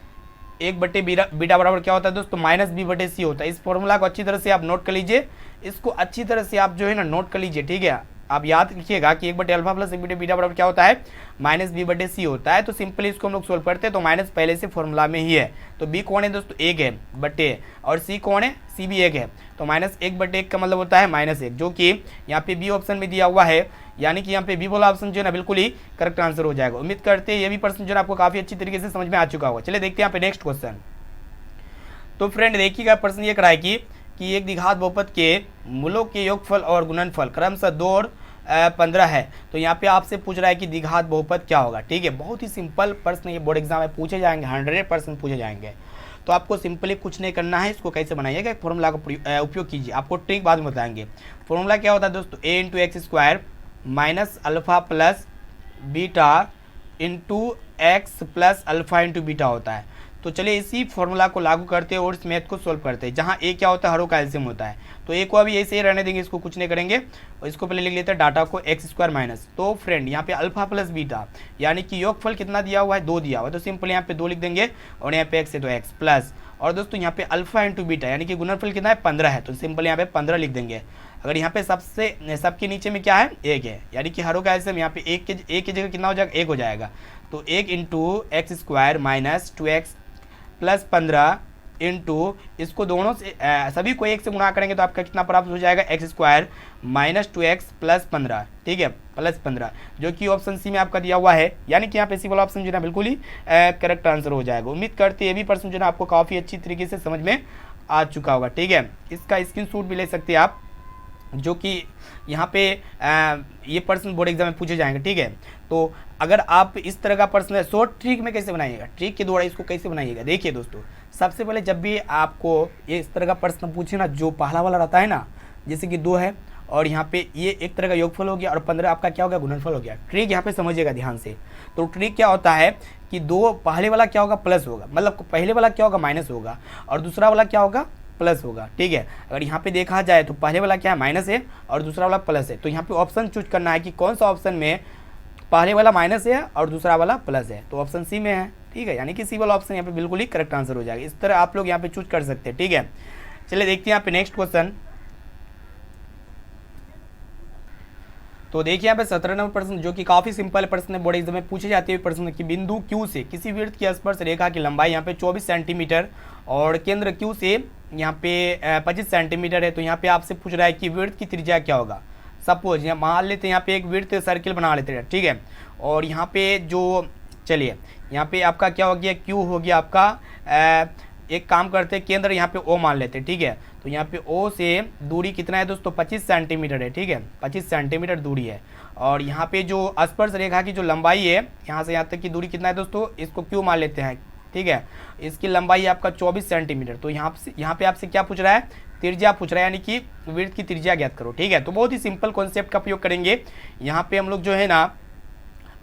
1/बीटा बराबर क्या होता है दोस्तों, -b/c होता है। इस फॉर्मूला को अच्छी तरह से आप नोट कर लीजिए, इसको अच्छी तरह से आप जो है ना नोट कर लीजिए, ठीक है। आप याद रखिएगा कि 1/α + 1/बीटा बराबर क्या होता है, -b/c होता है। तो सिंपली इसको हम लोग सोल्व करते हैं, तो माइनस पहले से फॉर्मूला में ही है। तो b कौन है दोस्तों, 1 है बटे, और c कौन है, c भी 1 है। तो -1/1 का मतलब होता है -1, जो कि यहाँ पे बी ऑप्शन में दिया हुआ है, यानी कि यहाँ पे बी वाला ऑप्शन जो है ना बिल्कुल ही करेक्ट आंसर हो जाएगा। उम्मीद करते हैं ये भी प्रश्न जो है आपको काफी अच्छी तरीके से समझ में आ चुका होगा। चलिए देखते हैं यहाँ पे नेक्स्ट क्वेश्चन। तो फ्रेंड देखिएगा प्रश्न ये कराए कि एक द्विघात बहुपद के मूलों के योगफल और गुणनफल क्रमशः 2 और 15 है। तो यहाँ पे आपसे पूछ रहा है कि द्विघात बहुपद क्या होगा, ठीक है। बहुत ही सिंपल प्रश्न, ये बोर्ड एग्जाम में पूछे जाएंगे, 100% पूछे जाएंगे। तो आपको सिंपली कुछ नहीं करना है, इसको कैसे बनाइएगा, एक फॉर्मूला का उपयोग कीजिए। आपको ट्रिक बाद में बताएंगे। फॉर्मूला क्या होता है दोस्तों, a × x² - α + beta × x + α × beta होता है। तो चलिए इसी फॉर्मूला को लागू करते हैं और इस मैथ को सोल्व करते हैं, जहाँ ए क्या होता है, हरों का एलसीएम होता है। तो ए को अभी ऐसे ही रहने देंगे, इसको कुछ नहीं करेंगे, और इसको पहले लिख लेते हैं डाटा को एक्स स्क्वायर माइनस। तो फ्रेंड यहाँ पे अल्फा प्लस बीटा यानी कि योगफल कितना दिया हुआ है, 2 दिया हुआ है, तो सिंपल यहाँ पे 2 लिख देंगे, और यहाँ पे एक्स है तो एक्स प्लस, और दोस्तों यहाँ पे अल्फा इंटू बीटा यानी कि गुणनफल कितना है, 15 है, तो सिंपल यहाँ पे 15 लिख देंगे। अगर यहाँ पे सबके नीचे में क्या है, 1 है, यानी कि हरों का एलसीएम यहाँ पे 1 की जगह कितना हो जाएगा, 1 हो जाएगा। तो 1 into x square minus 2x plus 15 into इसको दोनों से सभी को 1 से गुणा करेंगे तो आपका कितना प्राप्त हो जाएगा, x square minus 2x plus 15, ठीक है, प्लस 15, जो कि ऑप्शन सी में आपका दिया हुआ है। यानी कि यहाँ पे सी वाला ऑप्शन जो है बिल्कुल ही करेक्ट आंसर हो जाएगा। उम्मीद करते हैं ये भी प्रश्न जो है आपको काफ़ी अच्छी तरीके से समझ में आ चुका होगा, ठीक है। इसका स्क्रीनशॉट भी ले सकते हैं आप, जो कि यहाँ पे ये प्रश्न बोर्ड एग्जाम में पूछे जाएंगे, ठीक है। तो अगर आप इस तरह का प्रश्न है, शॉर्ट ट्रिक में कैसे बनाइएगा, ट्रिक के द्वारा इसको कैसे बनाइएगा, देखिए दोस्तों, सबसे पहले जब भी आपको ये इस तरह का प्रश्न पूछे ना, जो पहला वाला रहता है ना, जैसे कि 2 है और यहाँ पे ये एक तरह का योगफल हो गया और 15 आपका क्या हो गया, गुणनफल हो गया। ट्रिक यहाँ पे समझिएगा ध्यान से। तो ट्रिक क्या होता है कि 2 पहले वाला क्या होगा, प्लस होगा, मतलब पहले वाला क्या होगा, माइनस होगा, और दूसरा वाला क्या होगा, प्लस होगा, ठीक है। अगर यहाँ पे देखा जाए तो पहले वाला क्या है, माइनस है, और दूसरा वाला प्लस है। तो यहाँ पे ऑप्शन चूज करना है कि कौन सा ऑप्शन में पहले वाला माइनस है और दूसरा वाला प्लस है, तो ऑप्शन सी में है, ठीक है। यानी कि सी वाला ऑप्शन यहाँ पे बिल्कुल ही करेक्ट आंसर हो जाएगा। इस तरह आप लोग यहाँ पे चूज कर सकते हैं, ठीक है। चलिए देखते हैं यहाँ पे नेक्स्ट क्वेश्चन। तो देखिए यहाँ पे 17 नंबर प्रश्न, जो कि काफी सिंपल प्रश्न है, बोर्ड एग्जाम में पूछे जाते हुए प्रश्न कि बिंदु Q से किसी वृत्त की स्पर्श रेखा की लंबाई यहाँ पे 24 सेंटीमीटर और केंद्र Q से यहाँ पे 25 सेंटीमीटर है। तो यहाँ पे आपसे पूछ रहा है कि वृत्त की त्रिज्या क्या होगा। सपोज यहाँ मान लेते हैं, यहाँ पे एक वृत्त सर्किल बना लेते हैं, ठीक है। और यहाँ पे जो, चलिए यहाँ पे आपका क्या हो गया, Q हो गया आपका, एक काम करते हैं, केंद्र यहाँ पे O मान लेते हैं, ठीक है। तो यहाँ पे O से दूरी कितना है दोस्तों, 25 सेंटीमीटर है, ठीक है, 25 सेंटीमीटर दूरी है। और यहाँ पे जो स्पर्श रेखा की जो लंबाई है, यहाँ से यहाँ तक की दूरी कितना है दोस्तों, इसको Q मान लेते हैं, ठीक है। इसकी लंबाई आपका 24 सेंटीमीटर। तो यहाँ पे आपसे क्या पूछ रहा है, त्रिज्या पूछ रहा है, यानी कि वृत्त की त्रिज्या ज्ञात करो, ठीक है। तो बहुत ही सिंपल कॉन्सेप्ट का उपयोग करेंगे यहाँ पे हम लोग, जो है ना,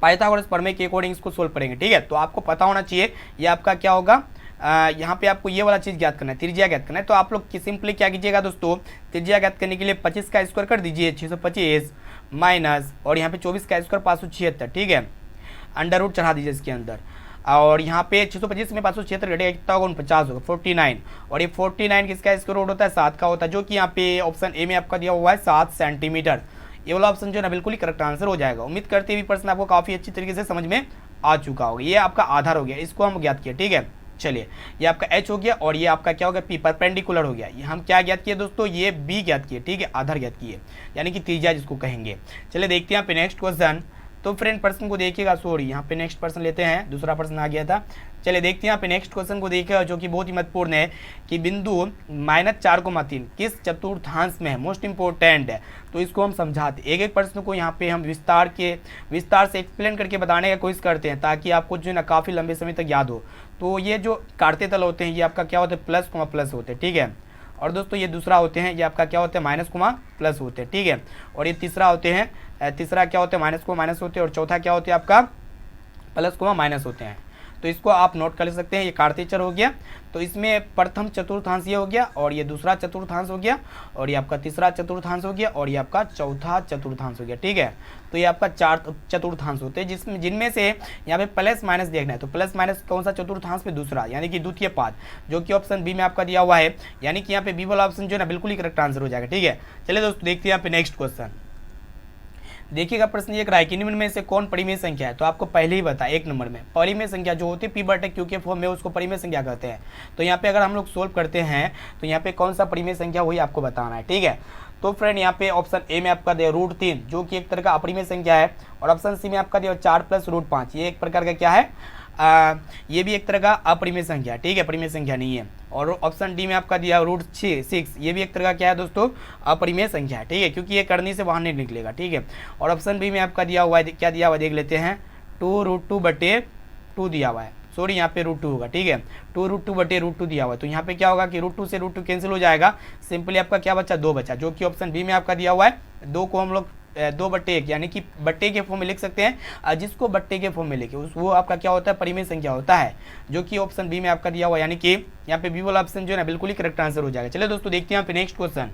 पाइथागोरस प्रमेय के अकॉर्डिंग इसको सोल्व करेंगे, ठीक है। तो आपको पता होना चाहिए ये आपका क्या होगा, यहाँ पे आपको ये वाला चीज़ ज्ञात करना है, त्रिज्या ज्ञात करना है। तो आप लोग सिंपली क्या कीजिएगा दोस्तों, त्रिज्या ज्ञात करने के लिए 25 का स्क्वायर कर दीजिए, 625 माइनस, और यहाँ पे 24 का स्क्वायर 576, ठीक है, अंडर रूट चढ़ा दीजिए इसके अंदर। और यहाँ पे 625 में 576 घटेगा कितना होगा, 49 होगा, 49। और ये 49 किसका स्क्वायर रूट होता है, 7 का होता है, जो कि यहाँ पे ऑप्शन ए में आपका दिया हुआ है 7 सेंटीमीटर। ये वाला ऑप्शन जो है ना बिल्कुल ही करेक्ट आंसर हो जाएगा। उम्मीद करते हैं भी प्रश्न आपको काफ़ी अच्छी तरीके से समझ में आ चुका होगा। ये आपका आधार हो गया, इसको हम ज्ञात किया, ठीक है। चलिए ये आपका H हो गया और ये आपका क्या हो गया, P परपेंडिकुलर हो गया। ये हम क्या ज्ञात किए दोस्तों, ये B ज्ञात किए, ठीक है, आधार ज्ञात किए, यानी कि त्रिज्या जिसको कहेंगे। चलिए देखते हैं यहाँ पे नेक्स्ट क्वेश्चन। तो फ्रेंड प्रश्न को देखिएगा, सॉरी यहाँ पे नेक्स्ट प्रश्न लेते हैं, दूसरा प्रश्न आ गया था। चलिए देखते हैं यहाँ पे नेक्स्ट क्वेश्चन को देखिएगा, जो कि बहुत ही महत्वपूर्ण है कि बिंदु -4,3 किस चतुर्थांश में है, मोस्ट इंपॉर्टेंट है। तो इसको हम समझाते, एक एक प्रश्न को यहाँ पे हम विस्तार से एक्सप्लेन करके बताने का कोशिश करते हैं, ताकि आपको जो है ना काफ़ी लंबे समय तक याद हो। तो ये जो काटते तल होते हैं, ये आपका क्या होता है, प्लस कोमा प्लस होते हैं, ठीक है। और दोस्तों ये दूसरा होते हैं, ये आपका क्या होते हैं, माइनस कोमा प्लस होते हैं, ठीक है। और ये तीसरा होते हैं, तीसरा क्या होते हैं, माइनस कोमा माइनस होते हैं, और चौथा क्या होते हैं आपका, प्लस कोमा माइनस होते हैं। तो इसको आप नोट कर सकते हैं, ये कार्तेचर हो गया। तो इसमें प्रथम चतुर्थांश ये हो गया, और ये दूसरा चतुर्थांश हो गया, और ये आपका तीसरा चतुर्थांश हो गया, और ये आपका चौथा चतुर्थांश हो गया, ठीक है। तो ये आपका 4 चतुर्थांश होते हैं, जिनमें से यहाँ पे प्लस माइनस देखना है। तो प्लस माइनस कौन सा चतुर्थांश पे, दूसरा, यानी कि द्वितीय पाद, जो कि ऑप्शन बी में आपका दिया हुआ है। यानी कि यहाँ पे बी वाला ऑप्शन जो है ना बिल्कुल ही करेक्ट आंसर हो जाएगा, ठीक है। चलिए दोस्तों देखते हैं यहाँ पे नेक्स्ट क्वेश्चन। देखिएगा प्रश्न ये है कि निम्न में से कौन परिमेय संख्या है। तो आपको पहले ही बता, 1 नंबर में परिमेय संख्या जो होती है P/Q के फॉर्म में, उसको परिमेय संख्या कहते हैं। तो यहाँ पे अगर हम लोग सोल्व करते हैं तो यहाँ पे कौन सा परिमेय संख्या वही आपको बताना है, ठीक है। तो फ्रेंड यहाँ पे ऑप्शन ए में आपका दिया √3, जो कि एक तरह का अपरिमेय संख्या है, और ऑप्शन सी में आपका दिया 4 + √5, ये एक प्रकार का क्या है, ये भी एक तरह का अपरिमेय संख्या, ठीक है, परिमेय संख्या नहीं है। और ऑप्शन डी में आपका दिया √6, ये भी एक तरह का क्या है दोस्तों, अपरिमेय संख्या है, ठीक है, क्योंकि ये करनी से बाहर नहीं निकलेगा, ठीक है। और ऑप्शन बी में आपका दिया हुआ है, क्या दिया हुआ है देख लेते हैं, 2√2/2 दिया हुआ है, सॉरी यहाँ पे √2 होगा, ठीक है, 2√2/2 दिया हुआ है। तो यहाँ पे क्या होगा कि √2 से √2 कैंसिल हो जाएगा, सिंपली आपका क्या बचा, 2 बचा, जो कि ऑप्शन बी में आपका दिया हुआ है। 2 को हम लोग दो बट्टे एक, यानी कि बट्टे के फॉर्म में लिख सकते हैं। जिसको बट्टे के फॉर्म में लिखे वो आपका क्या होता है, परिमेय संख्या होता है, जो कि ऑप्शन बी में आपका दिया हुआ, यानी कि यहाँ पे बी वाला ऑप्शन जो है ना बिल्कुल ही करेक्ट आंसर हो जाएगा। चलिए दोस्तों देखते हैं यहाँ पे नेक्स्ट क्वेश्चन।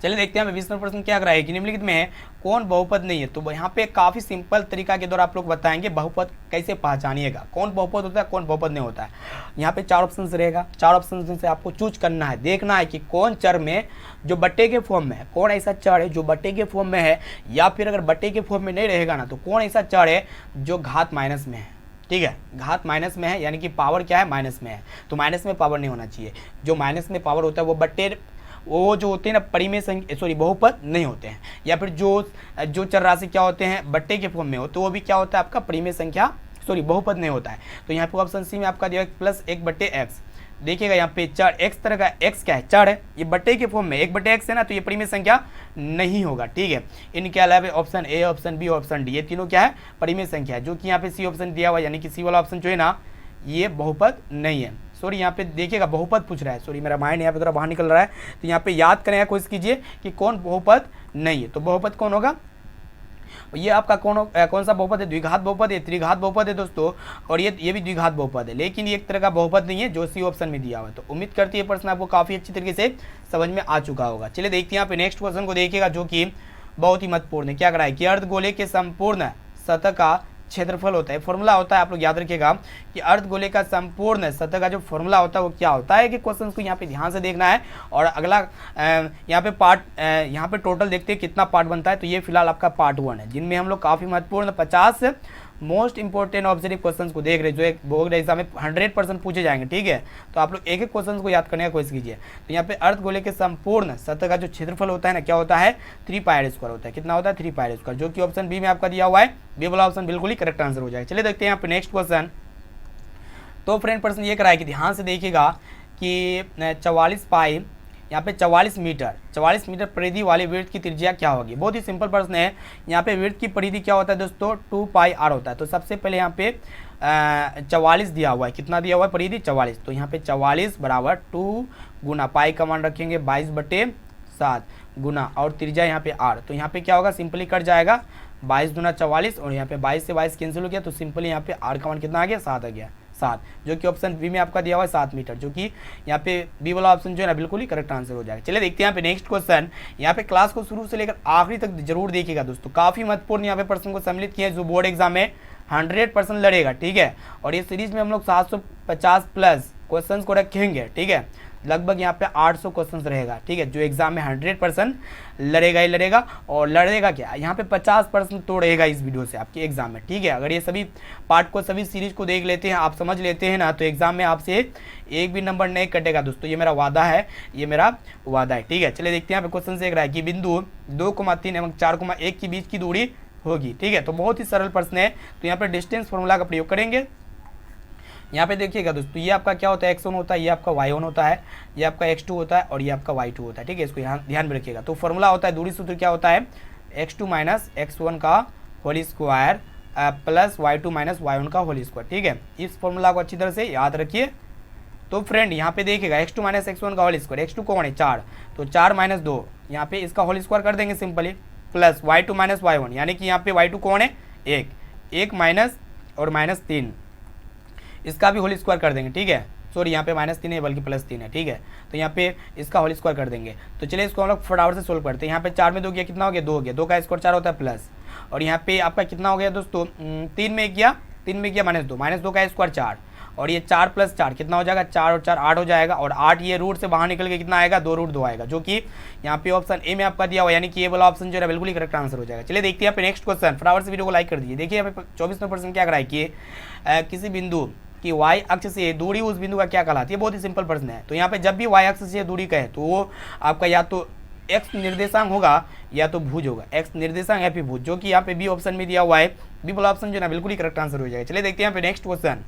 चलिए देखते हैं 20% क्या कराया कि निम्नलिखित में कौन बहुपद नहीं है। तो यहाँ पे काफी सिंपल तरीका के द्वारा आप लोग बताएंगे बहुपद कैसे पहचानिएगा, कौन बहुपद होता है कौन बहुपद नहीं होता है। यहाँ पे 4 ऑप्शन रहेगा, 4 ऑप्शन में से आपको चूज करना है, देखना है कि कौन चर में जो बट्टे के फॉर्म में है, कौन ऐसा चर है जो बट्टे के फॉर्म में है, या फिर अगर बट्टे के फॉर्म में नहीं रहेगा ना तो कौन ऐसा चर है जो घात माइनस में है। ठीक है, घात माइनस में है यानी कि पावर क्या है, माइनस में है, तो माइनस में पावर नहीं होना चाहिए। जो माइनस में पावर होता है वो बट्टे वो जो होते हैं ना परिमेय संख्या सॉरी बहुपद नहीं होते हैं। या फिर जो चर राशि क्या होते हैं बट्टे के फॉर्म में हो तो वो भी क्या होता है आपका परिमेय संख्या सॉरी बहुपद नहीं होता है। तो यहाँ पे ऑप्शन सी में आपका दिया प्लस 1/x। देखिएगा यहाँ पे चर x तरह का x क्या है, चर है, ये बट्टे के फॉर्म में 1/x है ना, तो ये परिमेय संख्या नहीं होगा। ठीक है, इनके अलावा option A, option B, option D, ये तीनों क्या है परिमेय संख्या है, जो कि यहाँ पे सी ऑप्शन दिया हुआ, यानी कि सी वाला ऑप्शन जो है ना ये बहुपद नहीं है। सॉरी यहाँ पे देखिएगा बहुपद पूछ रहा है, सॉरी मेरा माइंड यहाँ पे थोड़ा बाहर निकल रहा है, तो यहाँ पे याद करने का कोशिश कीजिए कि कौन बहुपद नहीं है। तो बहुपद कौन होगा, ये आपका कौन सा बहुपद है, द्विघात बहुपद है, त्रिघात बहुपद है दोस्तों, और ये भी द्विघात बहुपद है, लेकिन ये एक तरह का बहुपद नहीं है जो सी ऑप्शन में दिया हुआ है। तो उम्मीद करती है प्रश्न आपको काफी अच्छी तरीके से समझ में आ चुका होगा। चलिए देखते हैं यहाँ पे नेक्स्ट क्वेश्चन को देखिएगा, जो कि बहुत ही महत्वपूर्ण है। क्या करा है कि अर्धगोले के संपूर्ण सतह का क्षेत्रफल होता है, फॉर्मूला होता है, आप लोग याद रखिएगा कि अर्धगोले का संपूर्ण सतह का जो फॉर्मूला होता है वो क्या होता है, कि क्वेश्चन को यहाँ पे ध्यान से देखना है। और अगला यहाँ पे पार्ट यहाँ पे टोटल देखते हैं कितना पार्ट बनता है। तो ये फिलहाल आपका पार्ट 1 है, जिनमें हम लोग काफी महत्वपूर्ण 50 मोस्ट इंपॉर्टेंट ऑब्जेक्टिव क्वेश्चन को देख रहे हैं, जो एक बोर्ड एग्जाम में 100% पूछे जाएंगे। ठीक है, तो आप लोग एक एक क्वेश्चन को याद करने का कोशिश कीजिए। तो यहाँ पे अर्धगोले के संपूर्ण सतह का जो क्षेत्रफल होता है ना क्या होता है 3πr² होता है। कितना होता है 3πr², जो कि ऑप्शन बी में आपका दिया हुआ है, बी वाला ऑप्शन बिल्कुल ही करेक्ट आंसर हो जाएगा। चलिए देखते हैं यहाँ पे नेक्स्ट क्वेश्चन। तो फ्रेंड प्रश्न ये कराया कि ध्यान से देखिएगा कि 44 पाई यहाँ पे 44 मीटर परिधि वाले वृत्त की त्रिज्या क्या होगी। बहुत ही सिंपल प्रश्न है। यहाँ पे वृत्त की परिधि क्या होता है दोस्तों 2πr होता है। तो सबसे पहले यहाँ पे 44 दिया हुआ है, कितना दिया हुआ है परिधि 44। तो यहाँ पे 44 बराबर 2 गुना पाई का मान रखेंगे 22/7 गुना और त्रिज्या यहाँ पे r। तो यहाँ पे क्या होगा सिंपली कट जाएगा 22 गुना 44 और यहाँ पे 22 से 22 कैंसिल हो गया, तो सिंपली यहाँ पे r का मान कितना आ गया 7 आ गया, 7, जो कि ऑप्शन बी में आपका दिया हुआ है 7 मीटर, जो कि यहाँ पे बी वाला ऑप्शन जो है ना बिल्कुल ही करेक्ट आंसर हो जाएगा। चलिए देखते हैं यहाँ पे नेक्स्ट क्वेश्चन। यहाँ पे क्लास को शुरू से लेकर आखिरी तक जरूर देखिएगा दोस्तों, काफी महत्वपूर्ण यहाँ पे प्रश्न को सम्मिलित किया है जो बोर्ड एग्जाम में 100% लड़ेगा। ठीक है, और ये सीरीज में हम लोग 750 प्लस क्वेश्चन को रखेंगे। ठीक है, लगभग यहाँ पे 800 क्वेश्चंस रहेगा। ठीक है, जो एग्जाम में 100% लड़ेगा ही लड़ेगा, और लड़ेगा क्या यहाँ पे 50% तो रहेगा इस वीडियो से आपके एग्जाम में। ठीक है, अगर ये सभी पार्ट को सभी सीरीज को देख लेते हैं, आप समझ लेते हैं ना, तो एग्जाम में आपसे एक भी नंबर नहीं कटेगा दोस्तों, ये मेरा वादा है, ये मेरा वादा है। ठीक है, चलिए देखते हैं यहाँ पे क्वेश्चन से एक रहा है कि बिंदु 2,3 एवं 4,1 के बीच की दूरी होगी। ठीक है, तो बहुत ही सरल प्रश्न है। तो यहाँ पे डिस्टेंस फॉर्मूला का प्रयोग करेंगे। यहाँ पे देखिएगा दोस्तों, ये आपका क्या होता है x1 होता है, ये आपका y1 होता है, ये आपका x2 होता है और ये आपका y2 होता है। ठीक है, इसको ध्यान में रखिएगा। तो फॉर्मूला होता है, दूरी सूत्र क्या होता है x2 माइनस x1 का whole square plus y2 minus y1 का होल स्क्वायर। ठीक है, इस फॉर्मूला को अच्छी तरह से याद रखिए। तो फ्रेंड यहाँ पे देखिएगा x2 माइनस x1 का होल स्क्वायर, x2 कौन है 4, तो 4 माइनस 2 यहाँ पे इसका होल स्क्वायर कर देंगे simply, plus y2 minus y1, यानी कि यहाँ पे y2 कौन है 1 माइनस और माइनस 3, इसका भी होल स्क्वायर कर देंगे। ठीक है, सॉरी यहाँ पे -3 है बल्कि +3 है। ठीक है, तो यहाँ पे इसका होल स्क्वायर कर देंगे। तो चलिए इसको हम लोग फटाफट से सोल्व करते हैं। यहाँ पे 4 में 2 गया, कितना हो गया 2 हो गया, 2 का स्क्वायर 4 होता है प्लस, और यहाँ पे आपका कितना हो गया दोस्तों 3 में गया -2 का स्क्वायर 4, और ये 4 + 4 कितना हो जाएगा 4 और 4 8 हो जाएगा, और 8 ये रूट से बाहर निकल के कितना आएगा 2√2 आएगा, जो कि यहाँ पे ऑप्शन ए में आपका दिया हुआ, यानी कि ये वाला ऑप्शन जो है बिल्कुल ही करेक्ट आंसर हो जाएगा। चलिए देखते हैं यहाँ पे नेक्स्ट क्वेश्चन। फटाफट से वीडियो को लाइक कर दीजिए। देखिए यहाँ पे 24% क्या कराए कि किसी बिंदु कि y अक्ष से दूरी उस बिंदु का क्या कहलाती है। बहुत ही सिंपल प्रश्न है। तो यहाँ पे जब भी y अक्ष से दूरी कहे तो वो आपका या तो x निर्देशांक होगा या तो भुज होगा, x निर्देशांक या फिर भुज, जो कि यहाँ पे बी ऑप्शन में दिया हुआ है। बी वाला ऑप्शन जो है बिल्कुल ही करेक्ट आंसर हो जाएगा। चलिए देखते हैं यहाँ पे नेक्स्ट क्वेश्चन।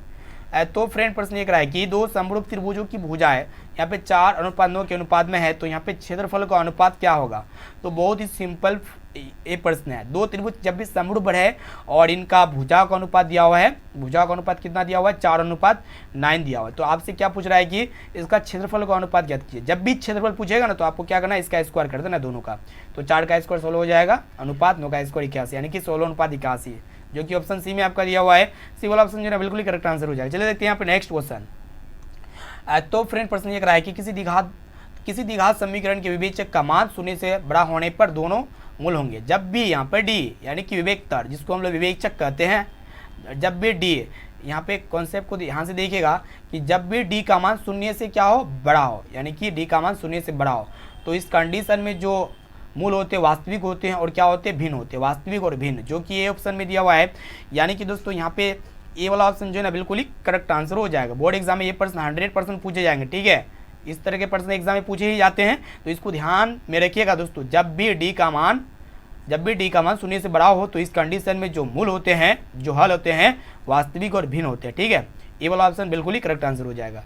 तो फ्रेंड प्रश्न ये कराए कि दो समरूप त्रिभुजों की भुजा है यहाँ पे 4:9 के अनुपात में है, तो यहाँ पे क्षेत्रफल का अनुपात क्या होगा। तो बहुत ही सिंपल ये प्रश्न है, दो त्रिभुज जब भी समरूप है और इनका भुजाओं का अनुपात दिया हुआ है, भुजाओं का अनुपात कितना दिया हुआ है, 4:9 दिया हुआ है। तो आपसे क्या पूछ रहा है कि इसका क्षेत्रफल का अनुपात ज्ञात कीजिए। जब भी क्षेत्रफल पूछेगा ना तो आपको क्या करना है, इसका स्क्वायर कर देना दोनों का। तो 4 का स्क्वायर 16 हो जाएगा, अनुपात 9 का स्क्वायर 81, यानी कि 16:81, जो कि ऑप्शन सी में आपका दिया हुआ है। सी वाला ऑप्शन जो है बिल्कुल ही करेक्ट आंसर हो जाएगा। चलिए देखते हैं यहाँ पे नेक्स्ट क्वेश्चन। तो फ्रेंड प्रश्न ये करा है कि किसी द्विघात समीकरण के विवेचक का मान शून्य से बड़ा होने पर दोनों मूल होंगे। जब भी यहाँ पर डी यानी कि विवेकतर, जिसको हम लोग विवेचक कहते हैं, जब भी डी, यहाँ पे कॉन्सेप्ट को यहाँ से देखिएगा कि जब भी डी का मान शून्य से क्या हो, बड़ा हो, यानी कि डी का मान शून्य से बड़ा हो, तो इस कंडीशन में जो मूल होते हैं वास्तविक होते हैं और क्या होते हैं, भिन्न होते हैं, वास्तविक और भिन्न, जो कि ये ऑप्शन में दिया हुआ है। यानी कि दोस्तों यहाँ पे ये वाला ऑप्शन जो है ना बिल्कुल ही करेक्ट आंसर हो जाएगा। बोर्ड एग्जाम में ये प्रश्न 100% पूछे जाएंगे, ठीक है। इस तरह के प्रश्न एग्जाम में पूछे ही जाते हैं, तो इसको ध्यान में रखिएगा दोस्तों। जब भी डी का मान शून्य से बड़ा हो तो इस कंडीशन में जो मूल होते हैं, जो हल होते हैं, वास्तविक और भिन्न होते हैं, ठीक है। ये वाला ऑप्शन बिल्कुल ही करेक्ट आंसर हो जाएगा।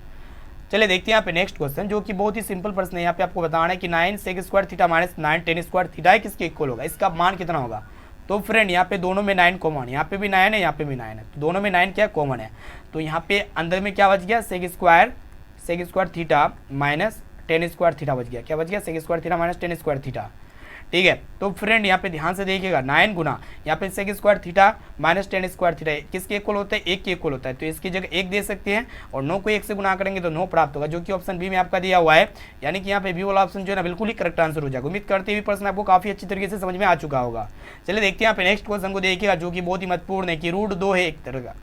चलिए देखते हैं यहाँ पे नेक्स्ट क्वेश्चन, जो कि बहुत ही सिंपल प्रश्न है। यहाँ पे आपको बताना है कि 9 sec square theta minus 9 tan square theta किसके इक्वल होगा, इसका मान कितना होगा। तो फ्रेंड यहाँ पे दोनों में 9 कॉमन है, यहाँ पे भी 9 है, यहाँ पे भी 9 है, तो दोनों में 9 क्या कॉमन है। तो यहाँ पे अंदर में क्या बच गया, sec square theta minus tan square theta बच गया। क्या बच गया, sec square theta minus tan square theta, ठीक है। तो फ्रेंड यहाँ पे ध्यान से देखिएगा, 9 गुना यहाँ पे sec square theta minus tan square theta किसके इक्वल होता है, 1 के इक्वल होता है। तो इसकी जगह 1 दे सकते हैं और 9 को 1 से गुना करेंगे तो 9 प्राप्त होगा, जो कि ऑप्शन बी में आपका दिया हुआ है। यानी कि यहाँ पे बी वाला ऑप्शन जो है ना बिल्कुल ही करेक्ट आंसर हो जाएगा। उम्मीद करते हुए प्रश्न आपको काफी अच्छी तरीके से समझ में आ चुका होगा। चलिए देखते हैं यहाँ पे नेक्स्ट क्वेश्चन को देखिएगा, जो कि बहुत ही महत्वपूर्ण है कि √2 है एक तरह का।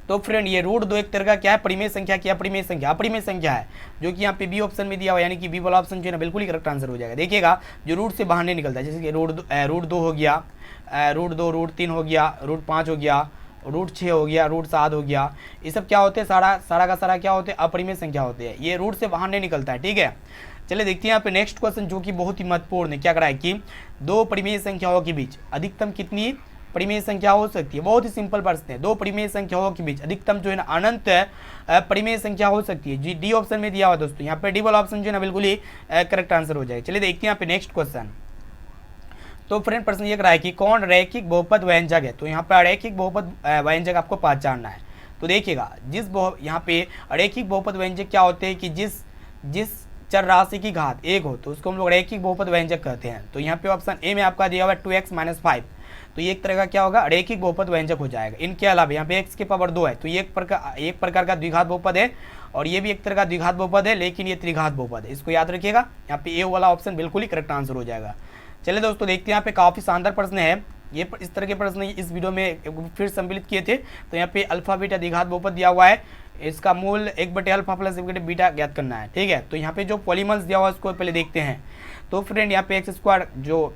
तो फ्रेंड ये √2 एक तरह का क्या है, परिमेय संख्या, क्या परिमेय संख्या, अपरिमेय संख्या है, जो कि यहाँ पे बी ऑप्शन में दिया हुआ है। यानी कि बी वाला ऑप्शन जो है ना बिल्कुल ही करेक्ट आंसर हो जाएगा। देखिएगा जो रूट से बाहर नहीं निकलता है, जैसे कि √2 हो गया, √2, √3 हो गया, √5 हो गया, √6 हो गया, √7 हो गया, ये सब क्या होते हैं, सारा का सारा क्या होते हैं, अपरिमेय संख्या होते हैं। ये रूट से बाहर नहीं निकलता है, ठीक है। चलिए देखते हैं यहाँ पे नेक्स्ट क्वेश्चन, जो कि बहुत ही महत्वपूर्ण है। क्या करा है कि दो परिमेय संख्याओं के बीच अधिकतम कितनी परिमेय संख्या हो सकती है। बहुत ही सिंपल प्रश्न है, दो परिमेय संख्याओं के बीच अधिकतम जो है ना अनंत परिमेय संख्या हो सकती है। जी डी ऑप्शन में दिया हुआ दोस्तों, यहाँ पे डी वाला ऑप्शन जो है ना बिल्कुल ही करेक्ट आंसर हो जाएगा। चलिए देखते हैं यहाँ पे नेक्स्ट क्वेश्चन। तो फ्रेंड प्रश्न ये करा है कि कौन रैखिक बहुपद व्यंजक है। तो यहाँ पे रैखिक बहुपद व्यंजक आपको पहचानना है। तो देखिएगा यहाँ पे रैखिक बहुपद व्यंजक क्या होते हैं कि जिस चर राशि की घात 1 हो तो उसको हम लोग रैखिक बहुपद व्यंजक कहते हैं। तो यहाँ पे ऑप्शन ए में आपका दिया हुआ है 2x - 5, तो ये एक तरह का क्या होगा, रैखिक बहुपद व्यंजक हो जाएगा। इनके अलावा यहाँ पे x की पावर 2 है, तो ये एक प्रकार का द्विघात बहुपद है, और ये भी एक तरह का द्विघात बहुपद है, लेकिन ये त्रिघात बहुपद है। इसको याद रखिएगा, यहाँ पे ए वाला ऑप्शन बिल्कुल ही करेक्ट आंसर हो जाएगा। चलिए दोस्तों देखते हैं, यहाँ पे काफी शानदार प्रश्न है। ये इस तरह के प्रश्न इस वीडियो में फिर सम्मिलित किए थे। तो यहाँ पे अल्फा बीटा द्विघात बहुपद दिया हुआ है, इसका मूल 1/α + 1/β ज्ञात करना है, ठीक है। तो यहाँ पे जो पॉलीमर्स दिया हुआ है उसको पहले देखते हैं। तो फ्रेंड यहाँ पे x² जो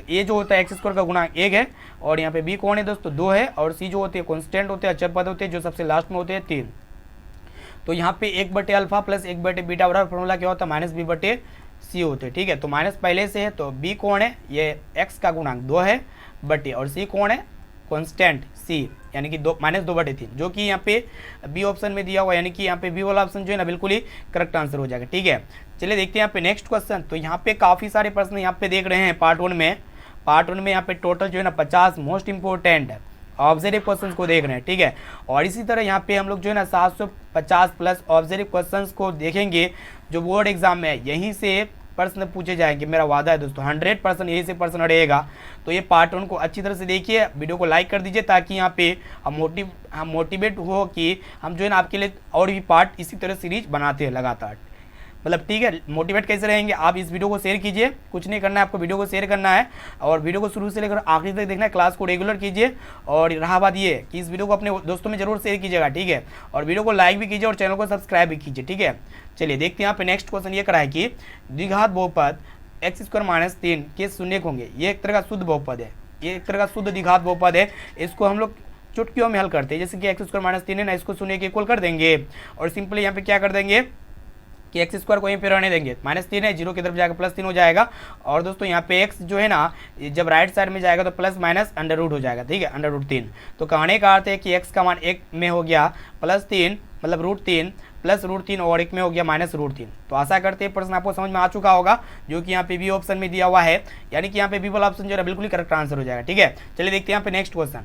ये जो होता है x² का गुणांक 1 है, और यहाँ पे b कौन है दोस्तों 2 है, और c जो होते हैं कॉन्स्टेंट होते हैं, अचर पद होते हैं, जो सबसे लास्ट में होते हैं 3। तो यहाँ पे 1/α + 1/β बराबर फॉर्मूला क्या होता है, -b/c होते हैं, ठीक है। तो माइनस पहले से है, तो b कौन है, ये x का गुणांक 2 है बटे, और c कौन है, कॉन्स्टेंट c, यानी कि -2/3, जो कि यहाँ पे बी ऑप्शन में दिया हुआ है। यानी कि यहाँ पे बी वाला ऑप्शन जो है ना बिल्कुल ही करेक्ट आंसर हो जाएगा, ठीक है। चलिए देखते हैं यहाँ पे नेक्स्ट क्वेश्चन। तो यहाँ पे काफ़ी सारे प्रश्न यहाँ पे देख रहे हैं पार्ट वन में यहाँ पे टोटल जो है ना 50 मोस्ट इंपॉर्टेंट ऑब्जर्व क्वेश्चन को देख रहे हैं, ठीक है। और इसी तरह यहाँ पे हम लोग जो है ना 750 प्लस ऑब्जर्व क्वेश्चन को देखेंगे, जो बोर्ड एग्जाम में यहीं से प्रश्न पूछे जाएंगे। मेरा वादा है दोस्तों 100% यही से प्रश्न रहेगा। तो ये पार्ट वन को अच्छी तरह से देखिए, वीडियो को लाइक कर दीजिए, ताकि यहाँ पे हम मोटिवेट हो कि हम जो है ना आपके लिए और भी पार्ट इसी तरह सीरीज बनाते हैं लगातार, मतलब ठीक है। मोटिवेट कैसे रहेंगे, आप इस वीडियो को शेयर कीजिए, कुछ नहीं करना है आपको, वीडियो को शेयर करना है और वीडियो को शुरू से लेकर आखिरी तक देखना है, क्लास को रेगुलर कीजिए। और रहा बात ये कि इस वीडियो को अपने दोस्तों में जरूर शेयर कीजिएगा, ठीक है। और वीडियो को लाइक भी कीजिए और चैनल को सब्सक्राइब भी कीजिए, ठीक है। चलिए देखते हैं यहाँ पे नेक्स्ट क्वेश्चन ये करा है कि द्विघात बहुपद x² - 3 के शून्यक होंगे। ये एक तरह का शुद्ध बहुपद है, ये एक तरह का शुद्ध द्विघात बहुपद है। इसको हम लोग चुटकियों में हल करते हैं, जैसे कि x² - 3 है ना, इसको शून्य के इक्वल कर देंगे और सिंपली यहाँ पे क्या कर देंगे कि x² को यहीं पे रहने देंगे, -3 है, 0 की तरफ जाकर +3 हो जाएगा। और दोस्तों यहाँ पे x जो है ना जब राइट साइड में जाएगा तो प्लस माइनस अंडर रूट हो जाएगा, ठीक है, अंडर रूट 3। तो कहने का अर्थ है कि x का मान 1 में हो गया +3 मतलब √3, प्लस √3 और एक में हो गया -√3। तो आशा करते हैं प्रश्न आपको समझ में आ चुका होगा, जो कि यहाँ पे बी ऑप्शन में दिया हुआ है, यानी कि यहाँ पे बी वाला ऑप्शन जो है बिल्कुल ही करेक्ट आंसर हो जाएगा। ठीक है, चलिए देखते हैं यहाँ पे नेक्स्ट क्वेश्चन।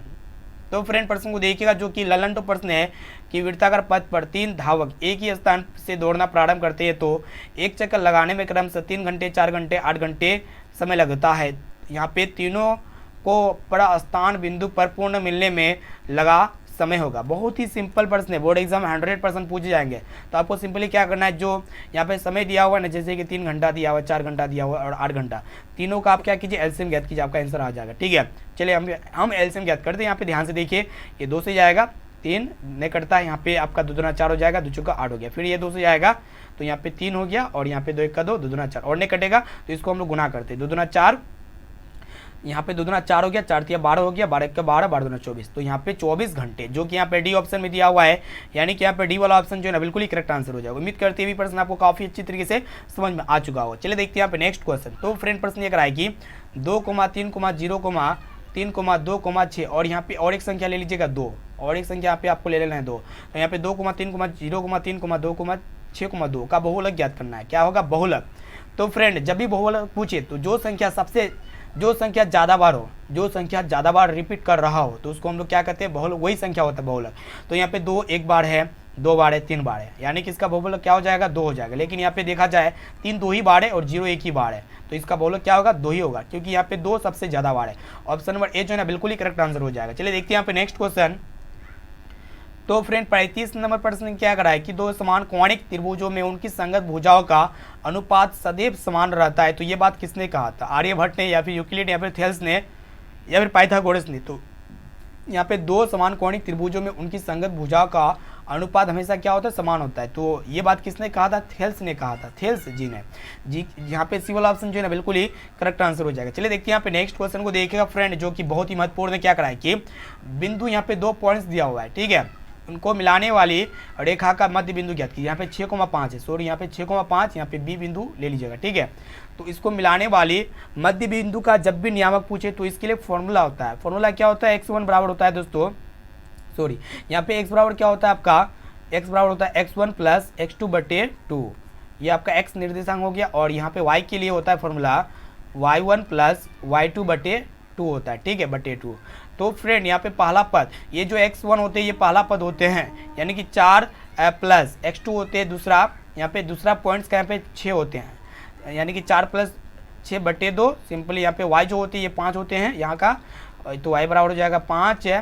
तो फ्रेंड प्रश्न को देखिएगा, जो कि ललन तो प्रश्न है कि वृत्ताकार पथ पर 3 धावक एक ही स्थान से दौड़ना प्रारंभ करते हैं तो एक चक्कर लगाने में क्रमशः 3 घंटे, 4 घंटे, 8 घंटे समय लगता है। यहाँ पे तीनों को प्रस्थान बिंदु पर पूर्ण मिलने में लगा समय होगा। बहुत ही सिंपल प्रश्न है, बोर्ड एग्जाम 100% पूछे जाएंगे। तो आपको सिंपली क्या करना है, जो यहाँ पे समय दिया हुआ है ना, जैसे कि 3 घंटा दिया हुआ, 4 घंटा दिया हुआ और 8 घंटा, तीनों का आप क्या कीजिए, एलसीएम ज्ञात कीजिए, आपका आंसर आ जाएगा। ठीक है, चलिए हम एलसीएम ज्ञात करते हैं। यहाँ पे ध्यान से देखिए, ये 2 से जाएगा, 3 ने कटता है, यहाँ पे आपका 2 दूना 4 हो जाएगा, 2 चौका 8 हो गया। फिर ये 2 से जाएगा तो यहाँ पे 3 हो गया, और यहाँ पे 2 1 का 2, 2 दूना 4 और ने कटेगा, तो इसको हम लोग गुना करते हैं। 2 दूना 4, यहाँ पे 2 दूना 4 हो गया, 4 तिया 12 हो गया, 12 1 का 12, 12 दूना 24। तो यहाँ पे 24 घंटे, जो कि यहाँ पे डी ऑप्शन में दिया हुआ है, यानी कि यहाँ पे डी वाला ऑप्शन जो है ना बिल्कुल ही करेक्ट आंसर हो जाएगा। उम्मीद करते हैं प्रश्न आपको काफी अच्छी तरीके से समझ में आ चुका होगा। चलिए देखते हैं यहाँ पे नेक्स्ट क्वेश्चन। तो फ्रेंड प्रश्न ये कराए कि 2, 3, 0, 3, 2, 6 और यहाँ पे और एक संख्या ले लीजिएगा 2, और एक संख्या यहाँ पे आपको ले लेना है 2। तो यहाँ पे 2, 3, 0, 3, 2, 6, 2 का बहुलक ज्ञात करना है। क्या होगा, बहुलक। तो फ्रेंड जब भी बहुलक पूछे तो जो संख्या ज़्यादा बार हो, जो संख्या ज़्यादा बार रिपीट कर रहा हो, तो उसको हम लोग क्या कहते हैं, बहुलक, वही संख्या होता है बहुलक। तो यहाँ पे 2 एक बार है, 2 बार है, 3 बार है, यानी कि इसका बहुलक क्या हो जाएगा, 2 हो जाएगा। लेकिन यहाँ पे देखा जाए 3 2 ही बार है और 0 एक ही बार है, तो इसका बहुलक क्या होगा, 2 ही होगा, क्योंकि यहाँ पे 2 सबसे ज़्यादा बार है। ऑप्शन नंबर ए जो है ना बिल्कुल ही करेक्ट आंसर हो जाएगा। चलिए देखते हैं यहाँ पे नेक्स्ट क्वेश्चन। तो फ्रेंड 35 नंबर प्रश्न क्या करा है कि 2 समान कोणिक त्रिभुजों में उनकी संगत भुजाओं का अनुपात सदैव समान रहता है। तो ये बात किसने कहा था, आर्यभट्ट ने, या फिर यूक्लिड, या फिर थेल्स ने, या फिर पाइथागोरस ने। तो यहाँ पे 2 समान कोणिक त्रिभुजों में उनकी संगत भुजाओं का अनुपात हमेशा क्या होता है, समान होता है। तो ये बात किसने कहा था, थेल्स ने कहा था, थेल्स जी ने जी। यहाँ पे सी वाला ऑप्शन जो है ना बिल्कुल ही करेक्ट आंसर हो जाएगा। चलिए देखते हैं यहाँ पे नेक्स्ट क्वेश्चन को देखिएगा फ्रेंड, जो कि बहुत ही महत्वपूर्ण है। क्या करा है कि बिंदु यहाँ पे 2 पॉइंट्स दिया हुआ है, ठीक है, उनको मिलाने वाली रेखा का मध्य बिंदु ज्ञात कीजिए। यहाँ पे 6,5 है, सॉरी यहाँ पे 6,5, यहाँ पे बी बिंदु ले लीजिएगा। ठीक है, तो इसको मिलाने वाली मध्य बिंदु का जब भी नियामक पूछे तो इसके लिए फॉर्मूला होता है। फॉर्मूला क्या होता है, x1 बराबर होता है दोस्तों, सॉरी यहाँ पे x बराबर क्या होता है आपका, x बराबर होता है x1 प्लस x2/2, ये आपका x निर्देशांक हो गया। और यहाँ पे y के लिए होता है फॉर्मूला y1 प्लस y2/2 होता है, ठीक है, /2। तो फ्रेंड यहाँ पे पहला पद, ये जो x1 होते हैं ये पहला पद होते हैं, यानी कि 4 प्लस x2 होते हैं दूसरा, यहाँ पे दूसरा पॉइंट्स का यहाँ पे 6 होते हैं, यानी कि 4 प्लस 6/2। सिंपली यहाँ पे y जो होती है ये 5 होते हैं यहाँ का, तो y बराबर हो जाएगा 5 है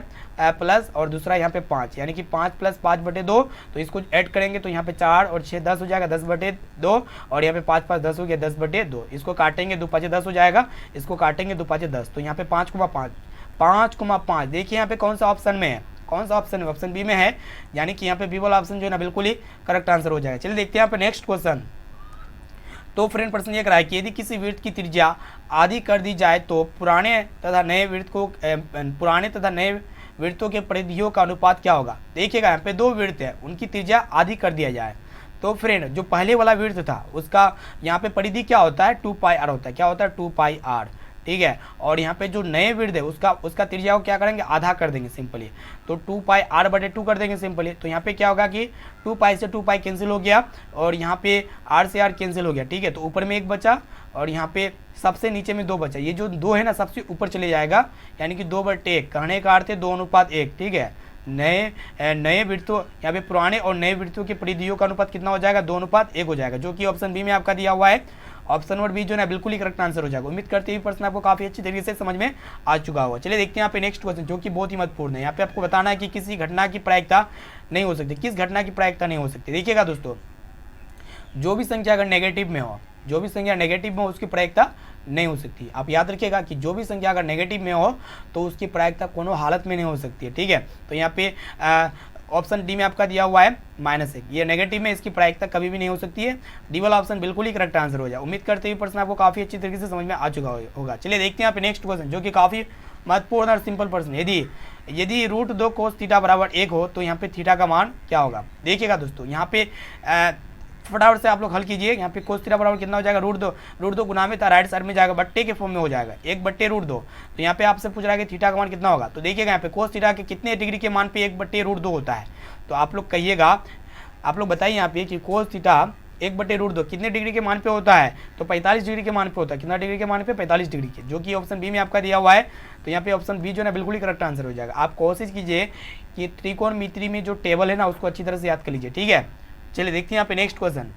प्लस, और दूसरा यहाँ पे 5, यानी कि 5 प्लस 5/2। तो इसको ऐड करेंगे तो यहाँ पे 4 और 6 10 हो जाएगा, 10/2, और यहाँ पे 5 5 10 हो गया, 10/2। इसको काटेंगे 2 5 10 हो जाएगा, इसको काटेंगे 2 5 10, तो यहाँ पे 5,5 देखिए यहाँ पे कौन सा ऑप्शन में है, कौन सा ऑप्शन है, ऑप्शन बी में है, यानी कि यहाँ पे बी वाला ऑप्शन जो है ना बिल्कुल ही करेक्ट आंसर हो जाएगा। चलिए देखते हैं यहाँ पे नेक्स्ट क्वेश्चन। तो फ्रेंड प्रश्न ये कराए कि यदि किसी वृत्त की त्रिज्या आधी कर दी जाए तो पुराने तथा नए वृत्तों के परिधियों का अनुपात क्या होगा। देखिएगा यहाँ पे 2 वृत्त है, उनकी त्रिज्या आधी कर दिया जाए तो फ्रेंड जो पहले वाला वृत्त था उसका यहाँ पे परिधि क्या होता है, 2πr होता है। क्या होता है, 2πr, ठीक है। और यहाँ पे जो नए वृत्त है उसका त्रिज्या को क्या करेंगे, आधा कर देंगे सिंपली, तो 2πr/2 कर देंगे सिंपली। तो यहाँ पे क्या होगा कि 2π से 2π कैंसिल हो गया, और यहाँ पे r से r कैंसिल हो गया, ठीक है। तो ऊपर में 1 बचा, और यहाँ पे सबसे नीचे में 2 बचा। ये जो 2 है ना सबसे ऊपर चले जाएगा, यानी कि 2/1, कहने का अर्थ है 2:1, ठीक है। नए वृत्तों, यहाँ पे पुराने और नए वृत्तों के परिधियों का अनुपात कितना हो जाएगा, 2:1 हो जाएगा, जो कि ऑप्शन बी में आपका दिया हुआ है। ऑप्शन नंबर बी जो है बिल्कुल ही करेक्ट आंसर हो जाएगा। उम्मीद करते हैं प्रश्न आपको काफी अच्छी तरीके से समझ में आ चुका होगा। चलिए देखते हैं यहाँ पे नेक्स्ट क्वेश्चन, जो कि बहुत ही महत्वपूर्ण है। यहाँ पे आपको बताना है कि किसी घटना की प्रायिकता नहीं हो सकती, किस घटना की प्रायिकता नहीं हो सकती। देखिएगा दोस्तों, जो भी संख्या अगर नेगेटिव में हो, जो भी संख्या नेगेटिव में हो उसकी प्रायिकता नहीं हो सकती। आप याद रखिएगा कि जो भी संख्या अगर नेगेटिव में हो तो उसकी प्रायिकता कोनो हालत में नहीं हो सकती है, ठीक है। तो यहाँ पे ऑप्शन डी में आपका दिया हुआ है -1, ये नेगेटिव में, इसकी प्रायिकता कभी भी नहीं हो सकती है। डी वाला ऑप्शन बिल्कुल ही करेक्ट आंसर हो जाए। उम्मीद करते हुए प्रश्न आपको काफी अच्छी तरीके से समझ में आ चुका होगा। चलिए देखते हैं यहाँ पे नेक्स्ट क्वेश्चन, जो कि काफी महत्वपूर्ण और सिंपल प्रश्न। यदि √2 cos थीटा बराबर 1 हो तो यहाँ पे थीटा का मान क्या होगा। देखिएगा दोस्तों, यहाँ पे फटाफट से आप लोग हल कीजिए। यहाँ पे cos थीटा बराबर कितना हो जाएगा, √2 गुना में था, राइट साइड में जाएगा, बट्टे के फॉर्म में हो जाएगा, 1/√2। तो यहाँ पे आपसे पूछ रहा है कि थीटा का मान कितना होगा। तो देखिएगा यहाँ पे cos थीटा के कितने डिग्री के मान पे 1/√2 होता है। तो आप लोग कहिएगा आप लोग बताइए यहाँ पे कि कोस थीटा 1/√2 कितने डिग्री के मान पे होता है, तो 45 डिग्री के मान पे होता है। कितना डिग्री के मान पे, 45 डिग्री के, जो कि ऑप्शन बी में आपका दिया हुआ है। तो यहाँ पे ऑप्शन बी जो है ना बिल्कुल ही करेक्ट आंसर हो जाएगा। आप कोशिश कीजिए कि त्रिकोणमिति में जो टेबल है ना उसको अच्छी तरह से याद कर लीजिए, ठीक है। चलिए देखते हैं यहाँ पे नेक्स्ट क्वेश्चन।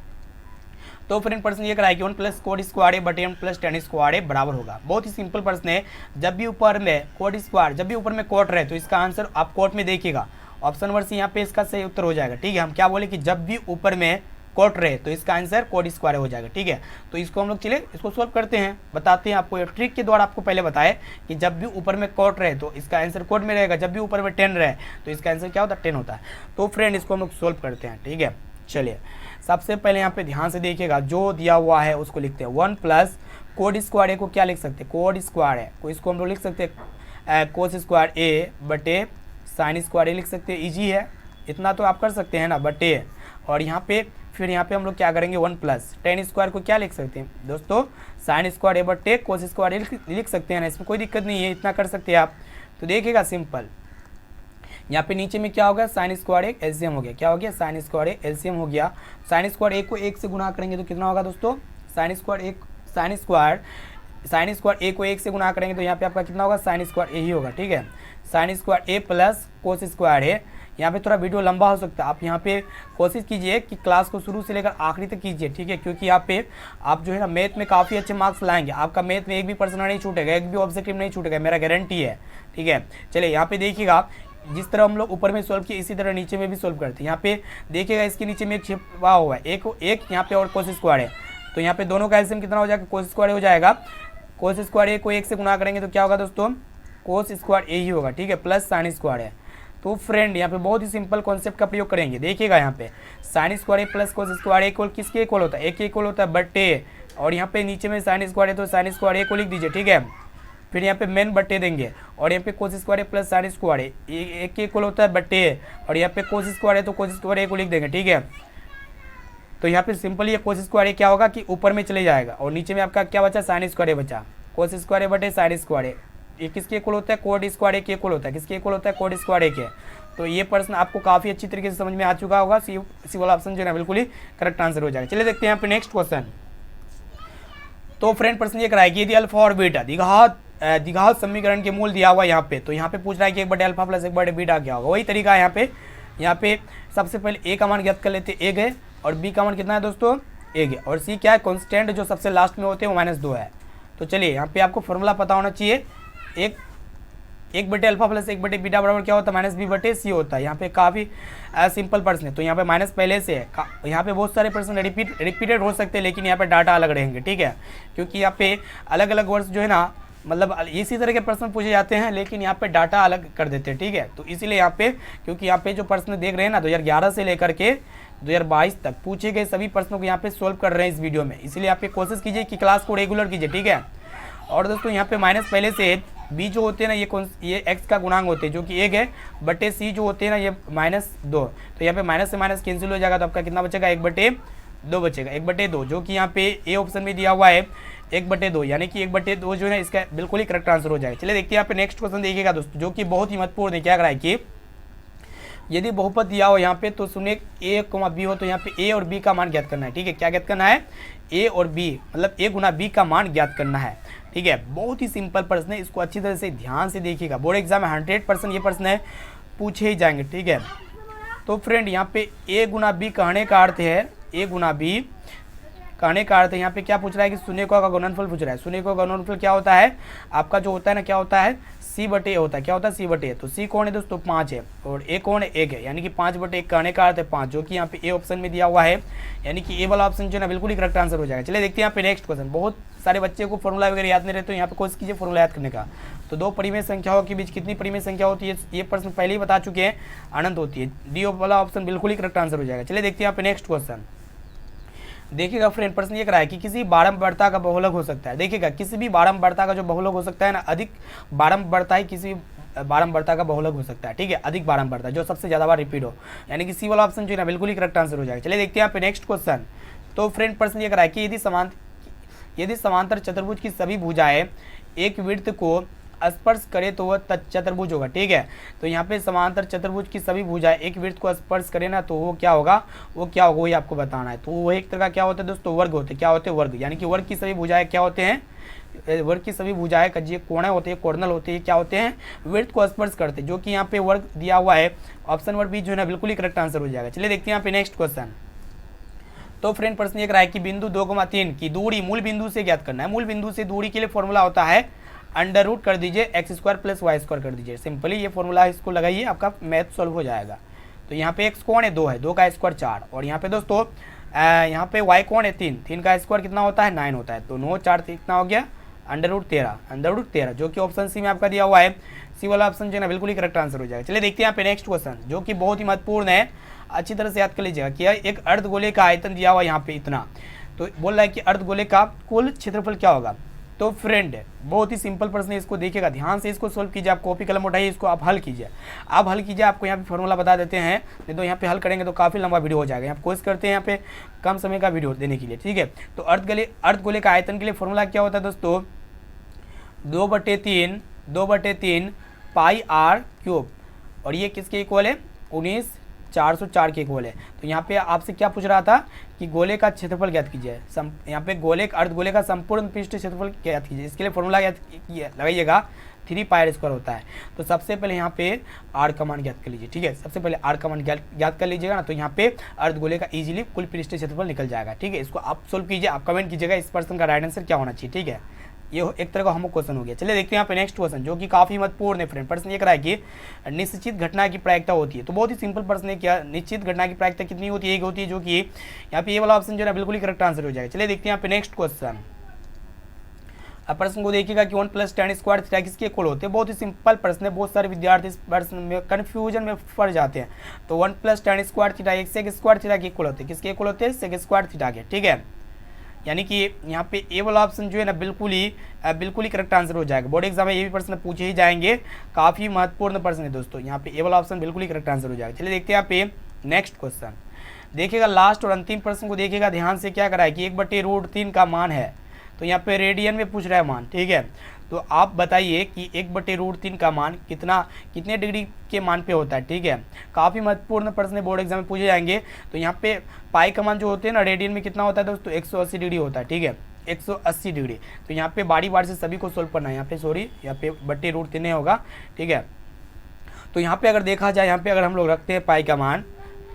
तो फ्रेंड प्रश्न ये कराया कि 1 + कोड स्क्वायर ए बटे 1 + tan स्क्वायर ए बराबर होगा। बहुत ही सिंपल प्रश्न है। जब भी ऊपर में कोड स्क्वायर, जब भी ऊपर में कोट रहे तो इसका आंसर आप कोट में देखिएगा। ऑप्शन नंबर सी यहाँ पे इसका सही उत्तर हो जाएगा, ठीक है। हम क्या बोले कि जब भी ऊपर में कोट रहे तो इसका आंसर कोड स्क्वायर हो जाएगा, ठीक है। तो इसको हम लोग चले इसको सोल्व करते हैं, बताते हैं आपको। ये ट्रिक के द्वारा आपको पहले बताए कि जब भी ऊपर में कोट रहे तो इसका आंसर कोड में रहेगा, जब भी ऊपर में 10 रहे तो इसका आंसर क्या होता है, 10 होता है। तो फ्रेंड इसको हम लोग सोल्व करते हैं, ठीक है। चलिए सबसे पहले यहाँ पे ध्यान से देखिएगा, जो दिया हुआ है उसको लिखते हैं। 1 + कोड स्क्वायर ए को क्या लिख सकते हैं, कोड स्क्वायर है को इसको हम लोग लिख सकते हैं कोस स्क्वायर ए बटे साइन स्क्वायर ए लिख सकते हैं। ईजी है, इतना तो आप कर सकते हैं ना, बटे। और यहाँ पे फिर यहाँ पे हम लोग क्या करेंगे, 1 + tan स्क्वायर को क्या लिख सकते हैं दोस्तों, साइन स्क्वायर ए बटे कोस स्क्वायर ए लिख सकते हैं ना, इसमें कोई दिक्कत नहीं है, इतना कर सकते हैं आप। तो देखिएगा सिंपल, यहाँ पे नीचे में क्या होगा, साइन स्क्वायर ए एलसीएम हो गया। क्या हो गया, साइन स्क्वायर ए एलसीएम हो गया। साइन स्क्वायर ए को 1 से गुणा करेंगे तो कितना होगा दोस्तों, साइन स्क्वायर ए को 1 से गुणा करेंगे तो यहाँ पे आपका कितना होगा, साइन स्क्वायर ए ही होगा, ठीक है। साइन स्क्वायर ए प्लस कोस स्क्वायर है। यहाँ पे थोड़ा वीडियो लंबा हो सकता है, आप यहाँ पे कोशिश कीजिए कि क्लास को शुरू से लेकर आखिरी तक कीजिए, ठीक है। क्योंकि यहाँ पे आप जो है ना मैथ में काफ़ी अच्छे मार्क्स लाएंगे, आपका मैथ में एक भी पर्सन नहीं छूटेगा, एक भी ऑब्जेक्टिव नहीं छूटेगा, मेरा गारंटी है, ठीक है। चलिए यहाँ पे देखिएगा, जिस तरह हम लोग ऊपर में सोल्व किए इसी तरह नीचे में भी सोल्व करते हैं। यहाँ पे देखिएगा इसके नीचे में एक छिपा हुआ है, एक यहाँ पे और कोस स्क्वायर है। तो यहाँ पे दोनों का एलसीएम कितना हो जाएगा, कोस स्क्वायर हो जाएगा। कोस स्क्वायर ए को 1 से गुणा करेंगे तो क्या होगा दोस्तों, कोस स्क्वायर ए ही होगा, ठीक है, प्लस साइन स्क्वायर है। तो फ्रेंड यहाँ पे बहुत ही सिंपल कॉन्सेप्ट का प्रयोग करेंगे। देखिएगा यहाँ पे साइन स्क्वायर ए प्लस कोस स्क्वायर इक्वल किसके इक्वल होता है, एक के इक्वल होता है, बटे। और यहाँ पे नीचे में साइन स्क्वायर है तो साइन स्क्वायर ए को लिख दीजिए, ठीक है। फिर यहाँ पे मेन बटे देंगे और यहाँ पे cos square plus sine square एक के इक्वल होता है, बटे। और यहाँ पे कोस स्क्वायर है तो कोस स्क्वायर ए को लिख देंगे, ठीक है। तो यहाँ पे सिंपल ये कोस स्क्वायर क्या होगा कि ऊपर में चले जाएगा और नीचे में आपका क्या बचा, साइन स्क्वायर बचा। कोस स्क्वायर बटे साइन स्क्वायर ये किसके इक्वल होता है, कोड स्क्वायर ए के इक्वल होता है। किसके इक्वल होता है, कोड स्क्वायर ए के। तो ये प्रश्न आपको काफ़ी अच्छी तरीके से समझ में आ चुका होगा। सी वाला ऑप्शन जो है बिल्कुल ही करेक्ट आंसर हो जाएगा। चलिए देखते हैं यहाँ पे नेक्स्ट क्वेश्चन। तो फ्रेंड प्रश्न ये कराया कि यदि अल्फा और बीटा द्विघात समीकरण के मूल दिया हुआ यहाँ पे, तो यहाँ पे पूछ रहा है कि 1/α + 1/बीटा क्या होगा। वही तरीका है यहाँ पे सबसे पहले ए का मान ज्ञात कर लेते हैं, 1 है, और बी का मान कितना है दोस्तों, 1 है, और सी क्या है, कॉन्स्टेंट जो सबसे लास्ट में होते हैं वो -2 है। तो चलिए यहाँ पे आपको फॉर्मूला पता होना चाहिए, 1/α + 1/बीटा बराबर क्या होता है, -b/c होता है। यहाँ पे काफ़ी सिंपल प्रश्न है, तो यहाँ पे माइनस पहले से है। यहाँ पे बहुत सारे प्रश्न रिपीटेड हो सकते हैं, लेकिन यहाँ पे डाटा अलग रहेंगे, ठीक है। क्योंकि यहाँ पे अलग अलग वर्ड्स जो है ना, मतलब इसी तरह के प्रश्न पूछे जाते हैं, लेकिन यहाँ पे डाटा अलग कर देते हैं, ठीक है। तो इसीलिए यहाँ पे, क्योंकि यहाँ पे जो प्रश्न देख रहे हैं ना 2011 से लेकर के 2022 तक पूछे गए सभी प्रश्नों को यहाँ पे सोल्व कर रहे हैं इस वीडियो में। इसलिए आप पे कोशिश कीजिए कि क्लास को रेगुलर कीजिए, ठीक है। और दोस्तों यहाँ पे माइनस पहले से बी जो होते हैं ना ये एक्स का गुणांक होते हैं जो कि 1 है, बटे सी जो होते हैं ना ये -2। तो यहाँ पे माइनस से माइनस कैंसिल हो जाएगा, तो आपका कितना बचेगा, 1/2 बचेगा, 1/2, जो कि यहाँ पे ए ऑप्शन में दिया हुआ है 1/2, यानी कि 1/2 जो है ना इसका बिल्कुल ही करेक्ट आंसर हो जाएगा। चलिए देखते हैं यहाँ पे नेक्स्ट क्वेश्चन देखिएगा दोस्तों, जो कि बहुत ही महत्वपूर्ण है। क्या कराए कि यदि बहुपद दिया हो यहाँ पे, तो सुनिए a, b हो, तो यहाँ पे a और b का मान ज्ञात करना है, ठीक है। क्या ज्ञात करना है, a और b, मतलब a गुना b का मान ज्ञात करना है, ठीक है। बहुत ही सिंपल प्रश्न है, इसको अच्छी तरह से ध्यान से देखिएगा। बोर्ड एग्जाम में 100% ये प्रश्न है, पूछे ही जाएंगे, ठीक है। तो फ्रेंड यहाँ पे a गुना b कहने का अर्थ है, a गुना b कहने का अर्थ है, यहाँ पे क्या पूछ रहा है कि शून्य का गुणनफल पूछ रहा है। शून्य का गुणनफल क्या होता है, आपका जो होता है ना, क्या होता है, c/a होता है। क्या होता है, c/a। तो c कौन है दोस्तों, 5 है, और a कौन है, 1 है, यानी कि 5/1 कहने का अर्थ है 5, जो कि यहाँ पे ए ऑप्शन में दिया हुआ है, यानी कि ए वाला ऑप्शन जो है ना बिल्कुल ही करेक्ट आंसर हो जाएगा। चलिए देखते हैं यहाँ पे नेक्स्ट क्वेश्चन। बहुत सारे बच्चे को फॉर्मूला वगैरह याद नहीं रहते, तो यहाँ पे कोशिश कीजिए फॉर्मूला याद करने का। तो दो परिमेय संख्याओं के बीच कितनी परिमेय संख्या होती है, ये प्रश्न पहले ही बता चुके हैं, अनंत होती है। डी वाला ऑप्शन बिल्कुल ही करेक्ट आंसर हो जाएगा। चलिए देखते हैं यहाँ पे नेक्स्ट क्वेश्चन। देखिएगा फ्रेंड प्रश्न ये कराया कि किसी बारंबारता का बहुलक हो सकता है। देखिएगा किसी भी बारंबारता का जो बहुलक हो सकता है ना, अधिक बारंबारता ही किसी बारंबारता का बहुलक हो सकता है, ठीक है। अधिक बारंबारता जो सबसे ज्यादा बार रिपीट हो, यानी कि सी वाला ऑप्शन जो है ना बिल्कुल ही करेक्ट आंसर हो जाएगा। चलिए देखते हैं यहाँ पे नेक्स्ट क्वेश्चन। तो फ्रेंड प्रश्न ये कराया कि यदि समांतर चतुर्भुज की सभी भुजाएं एक वृत्त को स्पर्श करे तो वह चतुर्भुज होगा। ठीक है, तो यहाँ पे समांतर चतुर्भुज की सभी भुजाएं एक वृत्त को स्पर्श करे ना तो वो क्या होगा, वही आपको बताना है। तो वो एक तरह का क्या होता है दोस्तों, वर्ग होते हैं। क्या होते हैं, वर्ग, यानी कि वर्ग की सभी भुजाएं क्या होते हैं, वर्ग की सभी भुजाएं का जो कोण होते हैं, कॉर्नल होते हैं, क्या होते हैं, वृत्त को स्पर्श करते हैं, जो कि यहाँ पे वर्ग दिया हुआ है। ऑप्शन नंबर बी जो है ना बिल्कुल ही करेक्ट आंसर हो जाएगा। चलिए देखते हैं यहाँ पे नेक्स्ट क्वेश्चन। तो फ्रेंड प्रश्न ये रहा है कि बिंदु 2,3 की दूरी मूल बिंदु से ज्ञात करना है। मूल बिंदु से दूरी के लिए फॉर्मूला होता है अंडर रूट कर दीजिए x² + y² कर दीजिए। सिंपली ये फॉर्मूला इसको लगाइए, आपका मैथ सॉल्व हो जाएगा। तो यहाँ पे x कौन है, 2 है, 2 का स्क्वायर 4, और यहाँ पे दोस्तों यहाँ पे y कौन है, 3, 3 का स्क्वायर कितना होता है, 9 होता है। तो 9 4 कितना हो गया, √13, जो कि ऑप्शन सी में आपका दिया हुआ है। सी वाला ऑप्शन जो है ना बिल्कुल ही करेक्ट आंसर हो जाएगा। चलिए देखते हैं यहाँ पे नेक्स्ट क्वेश्चन, जो कि बहुत ही महत्वपूर्ण है, अच्छी तरह से याद कर लीजिएगा कि एक अर्धगोले का आयतन दिया हुआ यहाँ पे इतना, तो बोल रहा है कि अर्धगोले का कुल क्षेत्रफल क्या होगा। तो फ्रेंड बहुत ही सिंपल प्रश्न है, इसको देखिएगा ध्यान से, इसको सोल्व कीजिए। आप कॉपी कलम उठाइए, इसको आप हल कीजिए। आपको यहाँ पे फॉर्मूला बता देते हैं, नहीं तो यहाँ पे हल करेंगे तो काफ़ी लंबा वीडियो हो जाएगा। यहाँ कोशिश करते हैं यहाँ पे कम समय का वीडियो देने के लिए। ठीक है, तो अर्धगोले का आयतन के लिए फॉर्मूला क्या होता है दोस्तों, 2/3 पाई r³, और ये किसके इक्वल है, 19,404 के इक्वल है। तो यहाँ पे आपसे क्या पूछ रहा था कि गोले का क्षेत्रफल ज्ञात कीजिए। यहाँ पे अर्धगोले का संपूर्ण पृष्ठ क्षेत्रफल ज्ञात कीजिए। इसके लिए फॉर्मूला लगाइएगा, 3πr² होता है। तो सबसे पहले यहाँ पे r का मान ज्ञात कर लीजिए। ठीक है, सबसे पहले r का मान ज्ञात कर लीजिएगा ना, तो यहाँ पे अर्धगोले का इजीली कुल पृष्ठ क्षेत्रफल निकल जाएगा। ठीक है, इसको आप सोल्व कीजिए, आप कमेंट कीजिएगा इस प्रश्न का राइट आंसर क्या होना चाहिए। ठीक है, ये एक तरह का होमवर्क क्वेश्चन हो गया। चलिए देखते हैं यहाँ पे नेक्स्ट क्वेश्चन, जो कि काफी महत्वपूर्ण है फ्रेंड। प्रश्न ये करा है कि निश्चित घटना की प्रायिकता होती है। तो बहुत ही सिंपल प्रश्न है, क्या निश्चित घटना की प्रायिकता कितनी होती है, एक होती है, जो कि यहाँ पे ये वाला ऑप्शन जो है बिल्कुल ही करेक्ट आंसर हो जाएगा। चलिए देखते हैं यहाँ पे नेक्स्ट क्वेश्चन। अब प्रश्न को देखिएगा कि 1 + tan² थीटा किसके इक्वल होते हैं। बहुत ही सिंपल प्रश्न है, बहुत सारे विद्यार्थी इस प्रश्न में कन्फ्यूजन में पड़ जाते हैं। तो 1 + tan² थीटा sec² थीटा के इक्वल होते हैं, किसके इक्वल होते हैं, sec² थीटा के। ठीक है, यानी कि यहाँ पे ए वाला ऑप्शन जो है ना बिल्कुल ही करेक्ट आंसर हो जाएगा। बोर्ड एग्जाम में ये भी प्रश्न पूछे ही जाएंगे, काफ़ी महत्वपूर्ण प्रश्न है दोस्तों। यहाँ पे ए वाला ऑप्शन बिल्कुल ही करेक्ट आंसर हो जाएगा। चलिए देखते हैं यहाँ पे नेक्स्ट क्वेश्चन। देखिएगा लास्ट और अंतिम प्रश्न को देखिएगा ध्यान से, क्या करा है कि 1/√3 का मान है। तो यहाँ पे रेडियन में पूछ रहा है मान। ठीक है, तो आप बताइए कि 1/√3 का मान कितने डिग्री के मान पे होता है। ठीक है, काफ़ी महत्वपूर्ण प्रश्न बोर्ड एग्जाम में पूछे जाएंगे। तो यहाँ पे पाई का मान जो होते हैं ना रेडियन में कितना होता है दोस्तों, 180 डिग्री होता है। ठीक है, 180 डिग्री। तो यहाँ पे बारी से सभी को सोल्व करना है। यहाँ पे यहाँ पे /√3 नहीं होगा। ठीक है, तो यहाँ पे अगर देखा जाए, यहाँ पे अगर हम लोग रखते हैं पाई का मान,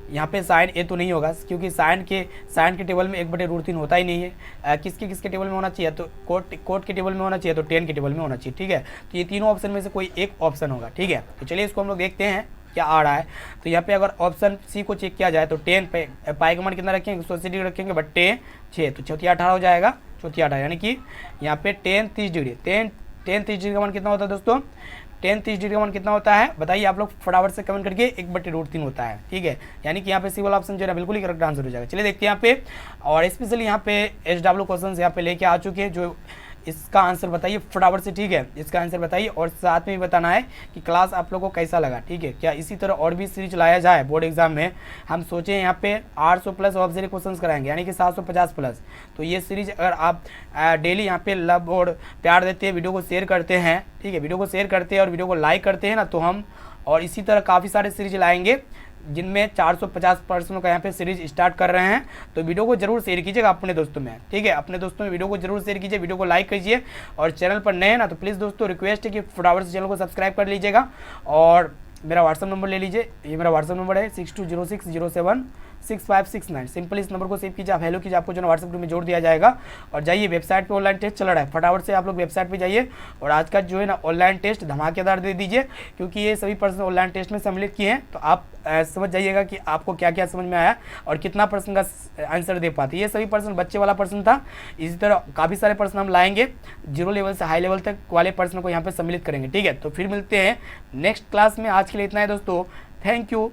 यहाँ पे साइन ए तो नहीं होगा, क्योंकि साइन के टेबल में 1/√3 होता ही नहीं है। किसके टेबल में होना चाहिए, तो कोट के टेबल में होना चाहिए, तो टेन के टेबल में होना चाहिए। ठीक है, तो ये तीनों ऑप्शन में से कोई एक ऑप्शन होगा। ठीक है, तो चलिए इसको हम लोग देखते हैं क्या आ रहा है। तो यहाँ पे अगर ऑप्शन सी को चेक किया जाए तो 10 पे पाई का मान कितना रखेंगे, 180 डिग्री रखेंगे, बट्टे 6, तो 4 18 हो जाएगा, 4 18, यानी कि यहाँ पे 10 30 डिग्री, 10 30 डिग्री का मान कितना होता है दोस्तों, 10 30 डिग्री का मान कितना होता है, बताइए आप लोग फटाफट से कमेंट करके, 1/√3 होता है। ठीक है, यानी कि यहाँ पे सी वाला ऑप्शन जो है बिल्कुल ही करेक्ट आंसर हो जाएगा। चलिए देखते हैं यहाँ पे, और स्पेशली यहाँ पे SW क्वेश्चन यहाँ पे लेके आ चुके हैं, जो इसका आंसर बताइए फटाफट से। ठीक है, इसका आंसर बताइए, और साथ में भी बताना है कि क्लास आप लोगों को कैसा लगा। ठीक है, क्या इसी तरह और भी सीरीज लाया जाए बोर्ड एग्जाम में। हम सोचे यहाँ पे 800+ ऑब्जर्व क्वेश्चंस कराएंगे, यानी कि 750+। तो ये सीरीज अगर आप डेली यहाँ पे लव और प्यार देते हैं, वीडियो को शेयर करते हैं, ठीक है, वीडियो को शेयर करते हैं और वीडियो को लाइक करते हैं ना, तो हम और इसी तरह काफ़ी सारे सीरीज लाएंगे, जिनमें 450 प्रश्नों का यहाँ पे सीरीज स्टार्ट कर रहे हैं। तो वीडियो को जरूर शेयर कीजिएगा अपने दोस्तों में। ठीक है, अपने दोस्तों में वीडियो को जरूर शेयर कीजिए, वीडियो को लाइक कीजिए, और चैनल पर नए हैं ना तो प्लीज़ दोस्तों रिक्वेस्ट है कि फटाफट से चैनल को सब्सक्राइब कर लीजिएगा। और मेरा व्हाट्सअप नंबर ले लीजिए, ये मेरा व्हाट्सअप नंबर है 6206076569। सिंपल इस नंबर को सेव कीजिए, आप हेलो कीजिए, आपको जो है व्हाट्सएप ग्रुप में जोड़ दिया जाएगा। और जाइए वेबसाइट पे ऑनलाइन टेस्ट चल रहा है, फटाफट से आप लोग वेबसाइट पे जाइए और आज का जो है ना ऑनलाइन टेस्ट धमाकेदार दे दीजिए, क्योंकि ये सभी प्रश्न ऑनलाइन टेस्ट में सम्मिलित किए हैं। तो आप समझ जाइएगा कि आपको क्या क्या समझ में आया और कितना प्रश्न का आंसर दे पाते। ये सभी प्रश्न बच्चे वाला प्रश्न था, इसी तरह काफ़ी सारे प्रश्न हम लाएंगे, 0 लेवल से हाई लेवल तक वाले प्रश्न को यहाँ पे सम्मिलित करेंगे। ठीक है, तो फिर मिलते हैं नेक्स्ट क्लास में। आज के लिए इतना है दोस्तों, थैंक यू।